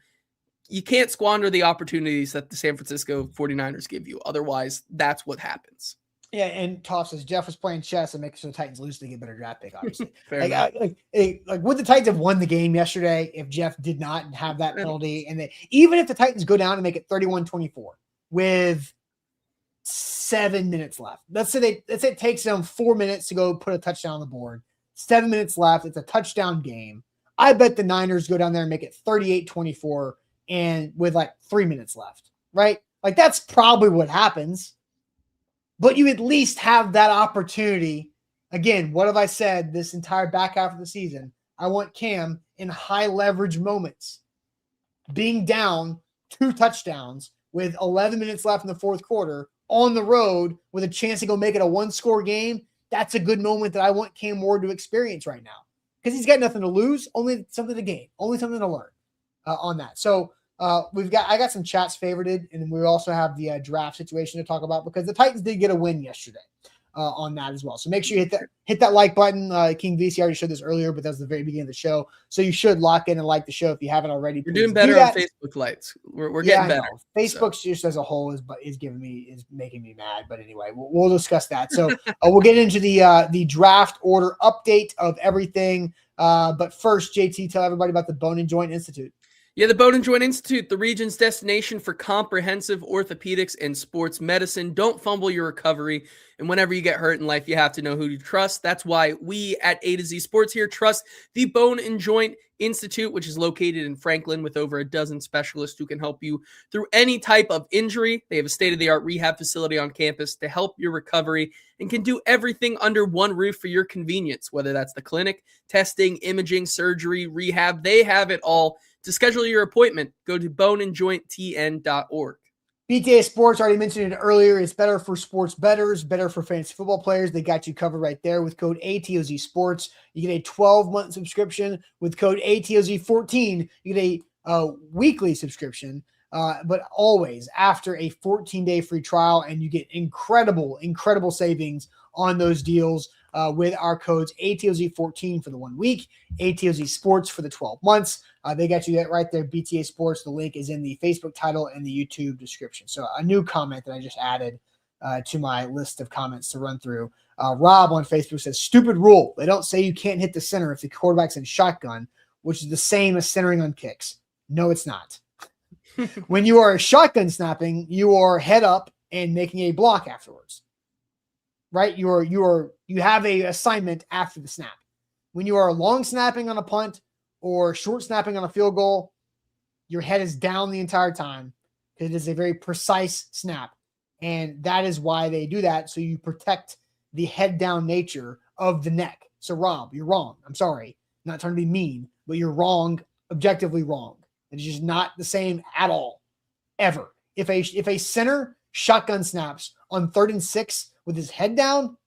can't squander the opportunities that the San Francisco 49ers give you. Otherwise, that's what happens. Yeah, and Toff says Jeff was playing chess and making sure the Titans lose to get a better draft pick, obviously. Would the Titans have won the game yesterday if Jeff did not have that penalty? And even if the Titans go down and make it 31-24 with 7 minutes left. Let's say it takes them 4 minutes to go put a touchdown on the board. 7 minutes left. It's a touchdown game. I bet the Niners go down there and make it 38-24 and with 3 minutes left, right? That's probably what happens. But you at least have that opportunity. Again, what have I said this entire back half of the season? I want Cam in high leverage moments. Being down 2 touchdowns with 11 minutes left in the fourth quarter on the road with a chance to go make it a 1-score game. That's a good moment that I want Cam Ward to experience right now. Because he's got nothing to lose, only something to gain, only something to learn on that. So I got some chats favorited, and we also have the draft situation to talk about because the Titans did get a win yesterday on that as well. So make sure you hit that like button. King VC already showed this earlier, but that was the very beginning of the show. So you should lock in and like the show if you haven't already. We're doing better on Facebook lights. We're getting better. Facebook just as a whole is making me mad. But anyway, we'll discuss that. So we'll get into the draft order update of everything. But first, JT, tell everybody about the Bone and Joint Institute. Yeah, the Bone and Joint Institute, the region's destination for comprehensive orthopedics and sports medicine. Don't fumble your recovery. And whenever you get hurt in life, you have to know who to trust. That's why we at AtoZSports here trust the Bone and Joint Institute, which is located in Franklin with over a dozen specialists who can help you through any type of injury. They have a state-of-the-art rehab facility on campus to help your recovery and can do everything under one roof for your convenience, whether that's the clinic, testing, imaging, surgery, rehab. They have it all. To schedule your appointment, go to boneandjointtn.org. BTA Sports, already mentioned it earlier. It's better for sports bettors, better for fantasy football players. They got you covered right there with code ATOZSports. You get a 12-month subscription. With code ATOZ14, you get a weekly subscription, but always after a 14-day free trial, and you get incredible savings on those deals. with our codes ATOZ14 for the 1 week, ATOZSports for the 12 months. They got you that right there, BTA Sports. The link is in the Facebook title and the YouTube description. So a new comment that I just added to my list of comments to run through. Rob on Facebook says, stupid rule. They don't say you can't hit the center if the quarterback's in shotgun, which is the same as centering on kicks. No, it's not. When you are shotgun snapping, you are head up and making a block afterwards, right? You have a assignment after the snap. When you are long snapping on a punt or short snapping on a field goal, your head is down the entire time because it is a very precise snap. And that is why they do that. So you protect the head down nature of the neck. So Rob, you're wrong. I'm sorry. I'm not trying to be mean, but you're wrong, objectively wrong. It's just not the same at all, ever. If a center shotgun snaps on 3rd and 6 with his head down,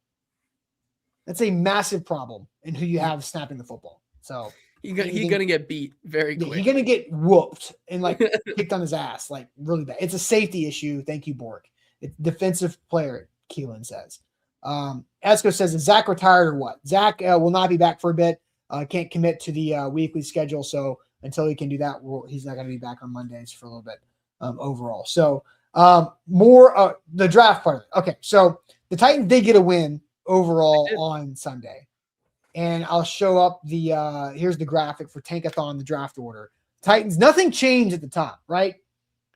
that's a massive problem in who you have snapping the football. So he's gonna get beat very quick. He's gonna get whooped and like kicked on his ass, like really bad. It's a safety issue. Thank you, Bork. It's defensive player, Keelan says. Esco says, is Zach retired or what? Zach will not be back for a bit. Can't commit to the weekly schedule. So until he can do that, he's not going to be back on Mondays for a little bit overall. So more the draft part of it. Okay, so the Titans did get a win overall on Sunday. And I'll show up the here's the graphic for Tankathon, the draft order. Titans, nothing changed at the top, right?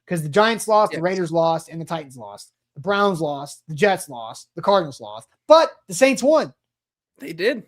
Because the Giants lost, the Raiders lost, and the Titans lost. The Browns lost, the Jets lost, the Cardinals lost, but the Saints won. They did.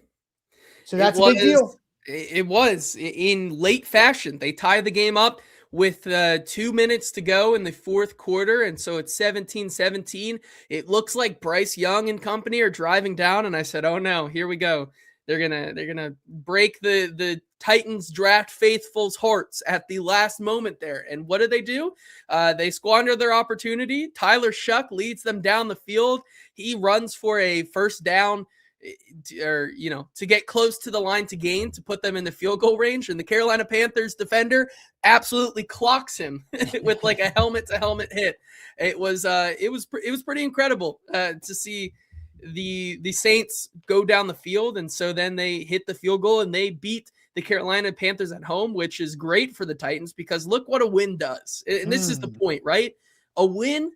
So that's a big deal. It was in late fashion. They tied the game up with 2 minutes to go in the fourth quarter. And so it's 17-17. It looks like Bryce Young and company are driving down. And I said, oh no, here we go. They're gonna break the Titans draft faithfuls' hearts at the last moment there. And what did they do? They squandered their opportunity. Tyler Shuck leads them down the field. He runs for a first down, to get close to the line to gain, to put them in the field goal range. And the Carolina Panthers defender absolutely clocks him with like a helmet to helmet hit. It was pretty incredible to see the Saints go down the field. And so then they hit the field goal and they beat the Carolina Panthers at home, which is great for the Titans because look what a win does. And this is the point, right? A win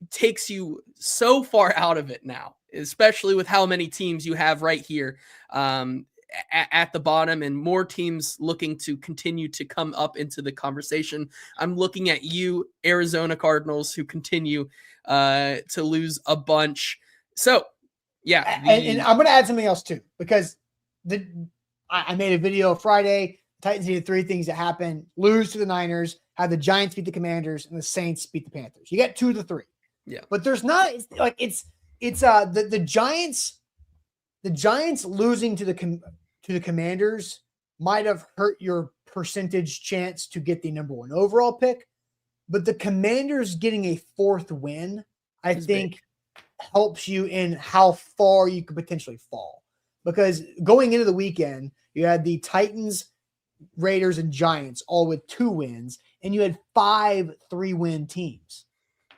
takes you so far out of it now, especially with how many teams you have right here at the bottom and more teams looking to continue to come up into the conversation. I'm looking at you, Arizona Cardinals, who continue to lose a bunch. So, yeah. And I'm going to add something else too, because I made a video Friday. Titans needed 3 things to happen: lose to the Niners, have the Giants beat the Commanders, and the Saints beat the Panthers. You get 2 of the 3. Yeah. But there's not the Giants losing to the Commanders might have hurt your percentage chance to get the number 1 overall pick, but the Commanders getting a 4th win, I think, helps you in how far you could potentially fall. Because going into the weekend, you had the Titans, Raiders, and Giants all with 2 wins, and you had 5 3-win teams.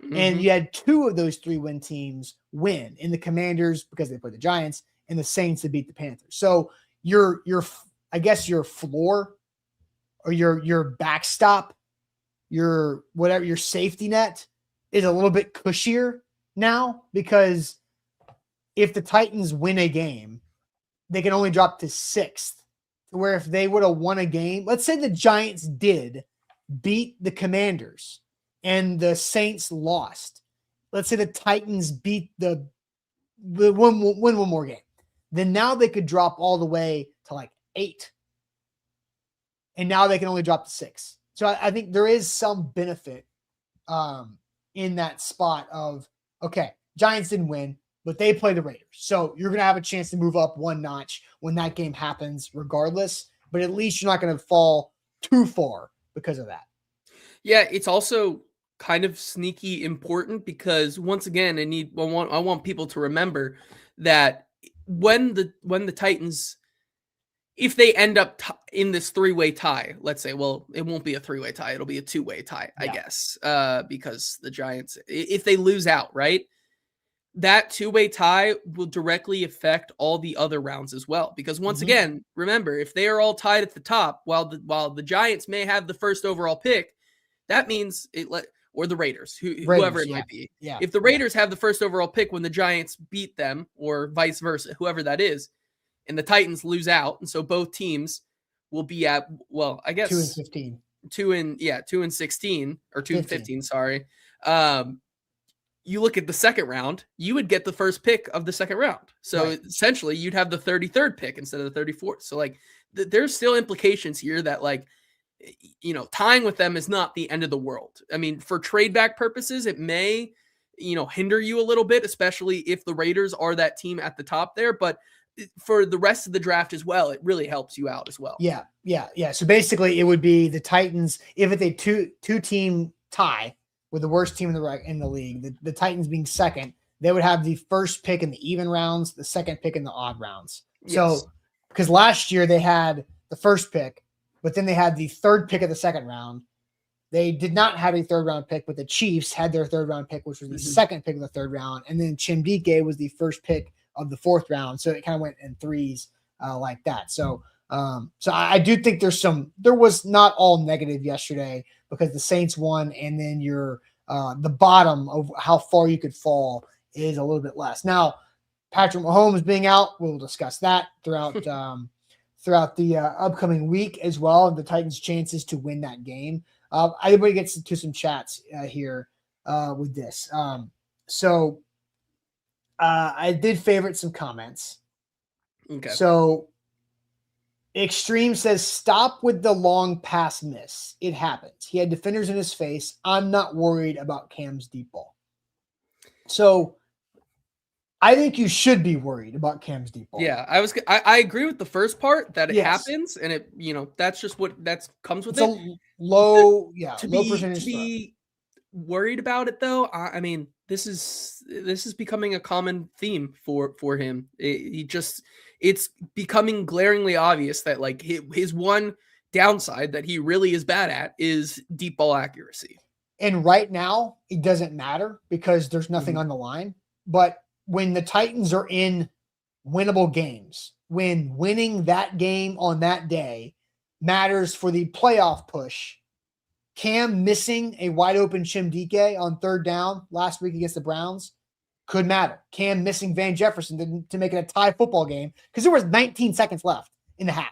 Mm-hmm. And you had 2 of those 3-win teams win, in the Commanders because they played the Giants, and the Saints that beat the Panthers. So your I guess your floor or your backstop, your whatever, your safety net is a little bit cushier now, because if the Titans win a game, they can only drop to 6th. To where if they would have won a game, let's say the Giants did beat the Commanders and the Saints lost. Let's say the Titans beat win one more game. Then now they could drop all the way to like 8. And now they can only drop to 6. So I think there is some benefit in that spot of, okay, Giants didn't win, but they play the Raiders. So you're going to have a chance to move up 1 notch when that game happens regardless. But at least you're not going to fall too far because of that. Yeah, it's also kind of sneaky important because once again, I want people to remember that when the Titans, if they end up in this 3-way tie, let's say, well, it won't be a 3-way tie, it'll be a 2-way tie, I guess, because the Giants, if they lose out, right? that two-way tie will directly affect all the other rounds as well. Because once again, remember, if they are all tied at the top, while the Giants may have the first overall pick, that means or the Raiders, whoever it might be. Yeah. If the Raiders have the first overall pick when the Giants beat them, or vice versa, whoever that is, and the Titans lose out, and so both teams will be at, well, I guess 2-15. 2-16 or 2-15. Sorry. You look at the second round, you would get the first pick of the second round. So essentially you'd have the 33rd pick instead of the 34th. So like there's still implications here that like, you know, tying with them is not the end of the world. I mean, for trade back purposes, it may, you know, hinder you a little bit, especially if the Raiders are that team at the top there. But for the rest of the draft as well, it really helps you out as well. Yeah. So basically it would be the Titans, if it's a two-team tie with the worst team in the league, the Titans being second, they would have the first pick in the even rounds, the second pick in the odd rounds. Yes. So, because last year they had the first pick, but then they had the third pick of the second round. They did not have a third round pick, but the Chiefs had their third round pick, which was the second pick of the third round. And then Chimdike was the first pick of the fourth round. So it kind of went in threes like that. So I do think there was not all negative yesterday, because the Saints won, and then the bottom of how far you could fall is a little bit less. Now, Patrick Mahomes being out, we'll discuss that throughout the upcoming week as well, the Titans' chances to win that game. Everybody gets to some chats here with this. So I did favorite some comments. Okay. So Extreme says, stop with the long pass miss. It happens. He had defenders in his face. I'm not worried about Cam's deep ball. So I think you should be worried about Cam's deep ball. Yeah, I agree with the first part that it happens, and it, you know, that's just what comes with it's it. A low To percentage be worried about it though, I mean, this is becoming a common theme for him. It's becoming glaringly obvious that like his one downside that he really is bad at is deep ball accuracy. And right now it doesn't matter because there's nothing on the line. But when the Titans are in winnable games, when winning that game on that day matters for the playoff push, Cam missing a wide open Chimdike on third down last week against the Browns could matter. Cam missing Van Jefferson to make it a tie football game because there was 19 seconds left in the half.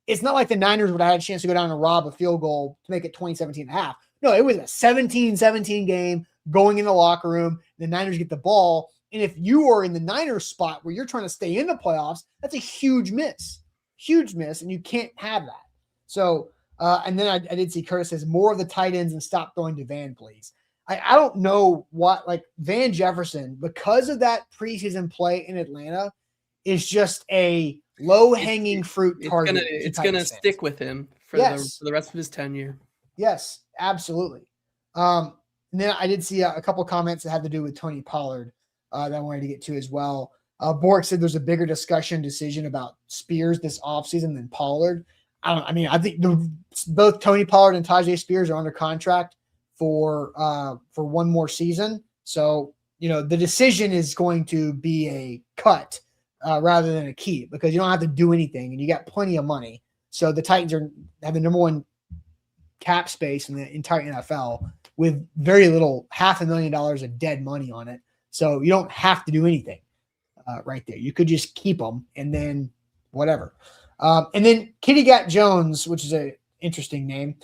It's not like the Niners would have had a chance to go down and rob a field goal to make it 20-17 and a half. No, it was a 17-17 game going in the locker room. The Niners get the ball. And if you are in the Niners spot where you're trying to stay in the playoffs, that's a huge miss. Huge miss, and you can't have that. So, and then I did see Curtis says, more of the tight ends and stop throwing to Van, please. I don't know what, like Van Jefferson, because of that preseason play in Atlanta, is just a low-hanging fruit target. It's gonna stick with him for the rest of his tenure. Yes, absolutely. And then I did see a couple comments that had to do with Tony Pollard that I wanted to get to as well. Bork said there's a bigger decision about Spears this offseason than Pollard. I think both Tony Pollard and Tajay Spears are under contract for one more season. So, you know, the decision is going to be a cut rather than a keep because you don't have to do anything and you got plenty of money. So the Titans have the number one cap space in the entire NFL with very little, $500,000 of dead money on it. So you don't have to do anything right there. You could just keep them and then whatever. And then Kitty Gat Jones, which is an interesting name,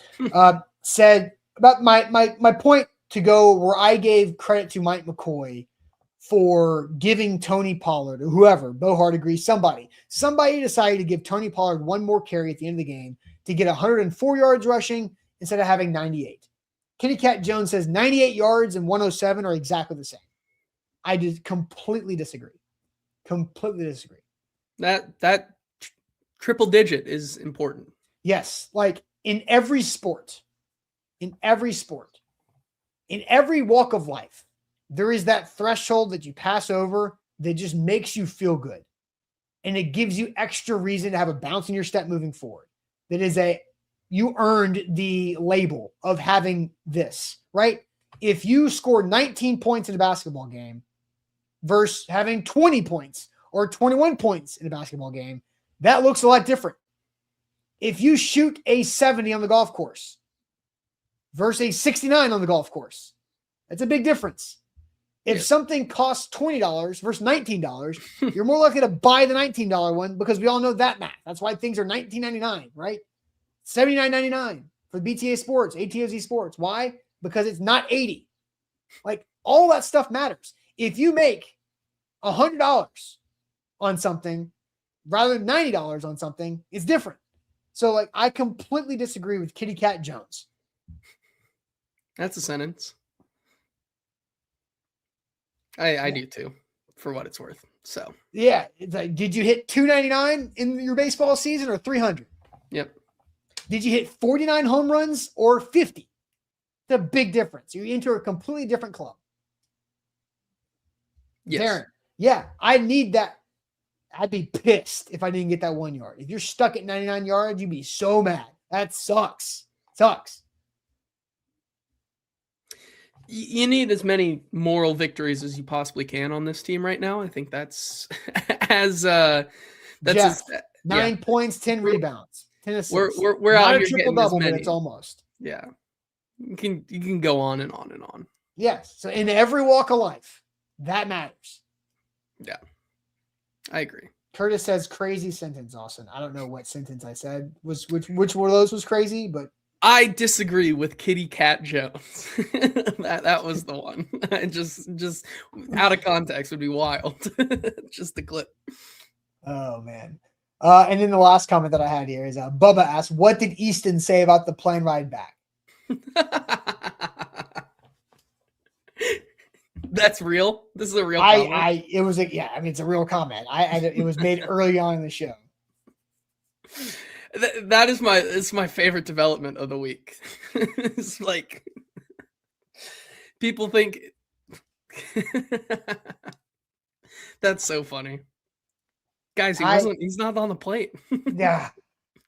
said about my point to go where I gave credit to Mike McCoy for giving Tony Pollard or whoever, Bo Hardegree, somebody decided to give Tony Pollard one more carry at the end of the game to get 104 yards rushing instead of having 98. Kitty Cat Jones says 98 yards and 107 are exactly the same. I just completely disagree. That triple digit is important. Yes. Like in every sport, in every walk of life, there is that threshold that you pass over that just makes you feel good. And it gives you extra reason to have a bounce in your step moving forward. That is you earned the label of having this, right? If you score 19 points in a basketball game versus having 20 points or 21 points in a basketball game, that looks a lot different. If you shoot a 70 on the golf course versus a 69 on the golf course, that's a big difference. If something costs $20 versus $19, you're more likely to buy the $19 one because we all know that math. That's why things are $19.99, right? $79.99 for BTA Sports, AtoZSports. Why? Because it's not 80. Like, all that stuff matters. If you make $100 on something rather than $90 on something, it's different. So, like, I completely disagree with Kitty Cat Jones. That's a sentence. I do too, for what it's worth. So yeah, it's like, did you hit 299 in your baseball season or 300? Yep. Did you hit 49 home runs or 50? It's a big difference. You enter a completely different club. Yes. Darren, yeah, I need that. I'd be pissed if I didn't get that 1 yard. If you're stuck at 99 yards, you'd be so mad. That sucks. Sucks. You need as many moral victories as you possibly can on this team right now. I think that's Jeff, 9 points, 10 rebounds, 10 assists. We're not out a here triple getting as double, but many. it's almost. Yeah, you can go on and on and on. Yes. So in every walk of life, that matters. Yeah, I agree. Curtis says crazy sentence, Austin. I don't know what sentence I said. Which one of those was crazy, but I disagree with Kitty Cat Jones. that was the one. I just out of context would be wild. Just the clip. Oh man. And then the last comment that I had here is Bubba asked, what did Easton say about the plane ride back? That's real. This is a real comment. It's a real comment. It was made early on in the show. That is my favorite development of the week. It's like people think that's so funny. Guys, he's not on the plate. Yeah.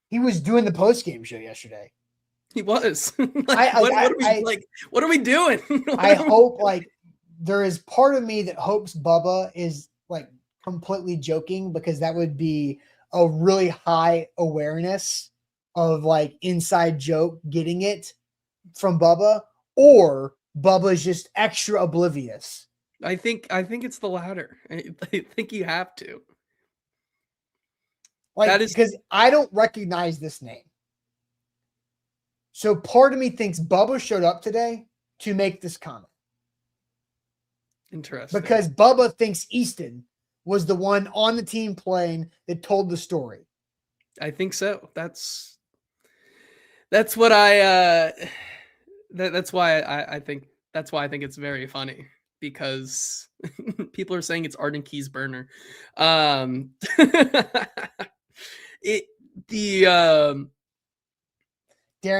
He was doing the post-game show yesterday. He was. What are we doing? I hope there is part of me that hopes Bubba is like completely joking, because that would be a really high awareness of like inside joke getting it from Bubba, or Bubba's just extra oblivious. I think it's the latter. I think you have to. Because I don't recognize this name. So part of me thinks Bubba showed up today to make this comment. Interesting. Because Bubba thinks Easton was the one on the team playing that told the story. I think so. That's what that's why I think it's very funny, because people are saying it's Arden Key's burner. Darren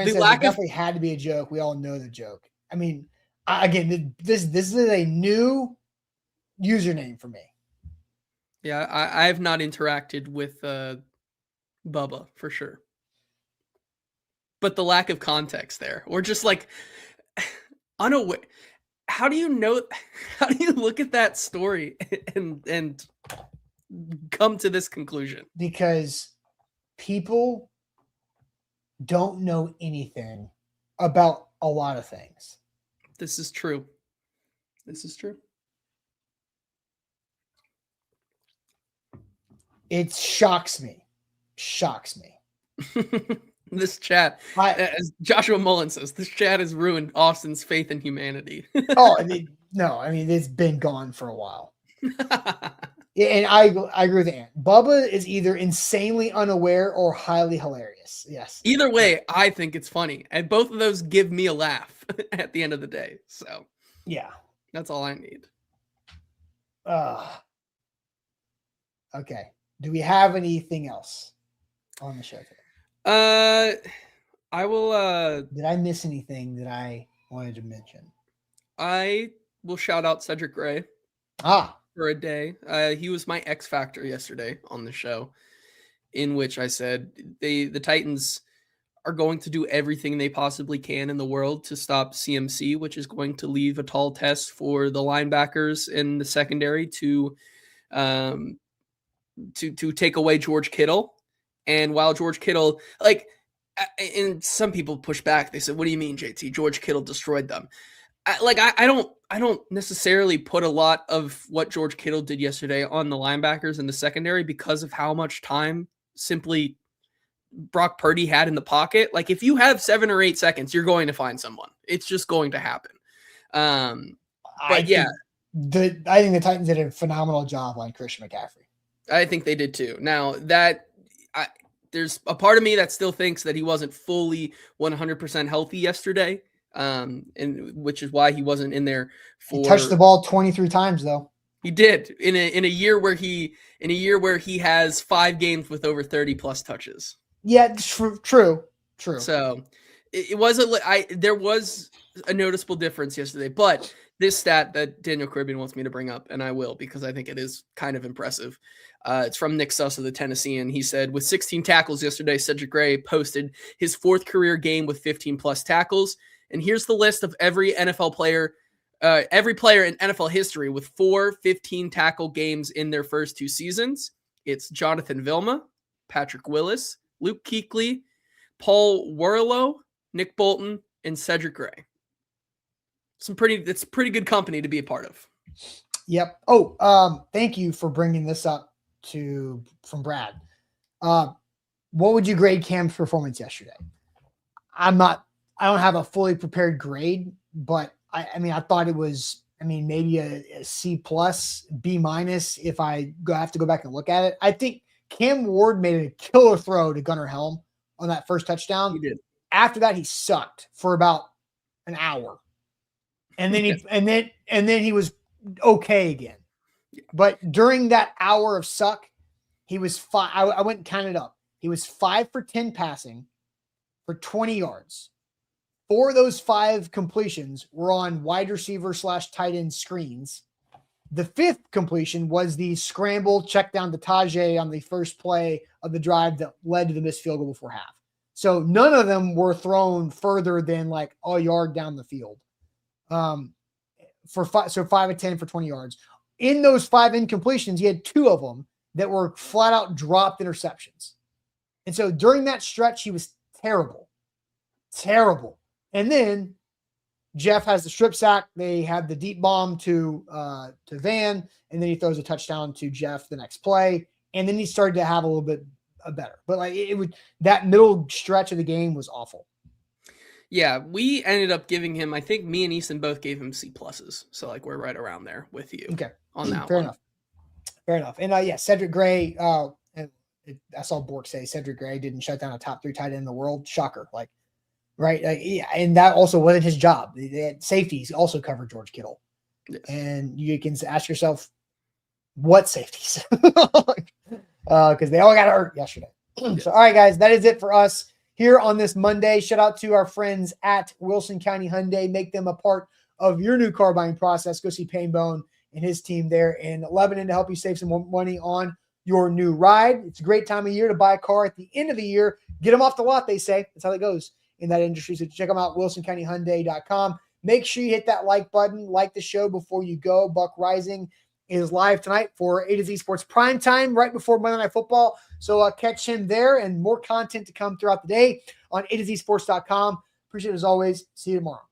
says it definitely had to be a joke. We all know the joke. I mean, again, this is a new username for me. Yeah, I have not interacted with Bubba for sure. But the lack of context there, or just like unaware. How do you look at that story and come to this conclusion? Because people don't know anything about a lot of things. This is true. It shocks me. This chat, as Joshua Mullen says, this chat has ruined Austin's faith in humanity. It's been gone for a while. And I agree with Ant. Bubba is either insanely unaware or highly hilarious. Yes. Either way, I think it's funny. And both of those give me a laugh at the end of the day. So, yeah. That's all I need. Okay. Do we have anything else on the show today? I will. Did I miss anything that I wanted to mention? I will shout out Cedric Gray. For a day. He was my X factor yesterday on the show, in which I said the Titans are going to do everything they possibly can in the world to stop CMC, which is going to leave a tall test for the linebackers in the secondary to take away George Kittle. And while George Kittle, and some people push back, they said, "What do you mean, JT? George Kittle destroyed them?" I don't necessarily put a lot of what George Kittle did yesterday on the linebackers in the secondary because of how much time simply Brock Purdy had in the pocket. Like, if you have 7 or 8 seconds, you're going to find someone. It's just going to happen. I think the Titans did a phenomenal job on Christian McCaffrey. I think they did too. Now there's a part of me that still thinks that he wasn't fully 100% healthy yesterday. And which is why he wasn't in there for. He touched the ball 23 times though. He did in a year where he has 5 games with over 30 plus touches. Yeah, true. So there was a noticeable difference yesterday, but this stat that Daniel Caribbean wants me to bring up, and I will because I think it is kind of impressive. It's from Nick Suss of the Tennessean. He said, with 16 tackles yesterday, Cedric Gray posted his 4th career game with 15 plus tackles. And here's the list of every player in NFL history with 4 15 tackle games in their first 2 seasons. It's Jonathan Vilma, Patrick Willis, Luke Kuechly, Paul Warlow, Nick Bolton, and Cedric Gray. It's pretty good company to be a part of. Yep. Oh, thank you for bringing this up from Brad. What would you grade Cam's performance yesterday? I don't have a fully prepared grade, but I thought it was, maybe a C plus, B minus if I have to go back and look at it. I think Cam Ward made a killer throw to Gunnar Helm on that first touchdown. He did. After that, he sucked for about an hour. And then he was okay again. But during that hour of suck, he was I went and counted up. He was 5 for 10 passing for 20 yards. 4 of those 5 completions were on wide receiver / tight end screens. The 5th completion was the scramble check down to Tajay on the first play of the drive that led to the missed field goal before half. So none of them were thrown further than like a yard down the field. So 5 of 10 for 20 yards. In those 5 incompletions, he had 2 of them that were flat out dropped interceptions. And so during that stretch, he was terrible. And then Jeff has the strip sack. They have the deep bomb to Van, and then he throws a touchdown to Jeff the next play. And then he started to have a little bit better. But that middle stretch of the game was awful. Yeah, we ended up giving him, I think me and Easton both gave him C pluses. So we're right around there with you. Okay. On that Fair one. enough. Fair enough. And Cedric Gray, I saw Bork say Cedric Gray didn't shut down a top 3 tight end in the world. Shocker. Right. And that also wasn't his job. The safeties also covered George Kittle. Yes. And you can ask yourself, what safeties? Because they all got hurt yesterday. Yes. So, all right, guys, that is it for us here on this Monday. Shout out to our friends at Wilson County Hyundai. Make them a part of your new car buying process. Go see Painbone and his team there in Lebanon to help you save some more money on your new ride. It's a great time of year to buy a car at the end of the year. Get them off the lot, they say. That's how it goes in that industry. So check them out, wilsoncountyhyundai.com. Make sure you hit that like button, like the show before you go. Buck Rising is live tonight for A to Z Sports Prime Time right before Monday Night Football. So catch him there and more content to come throughout the day on AtoZSports.com. Appreciate it as always. See you tomorrow.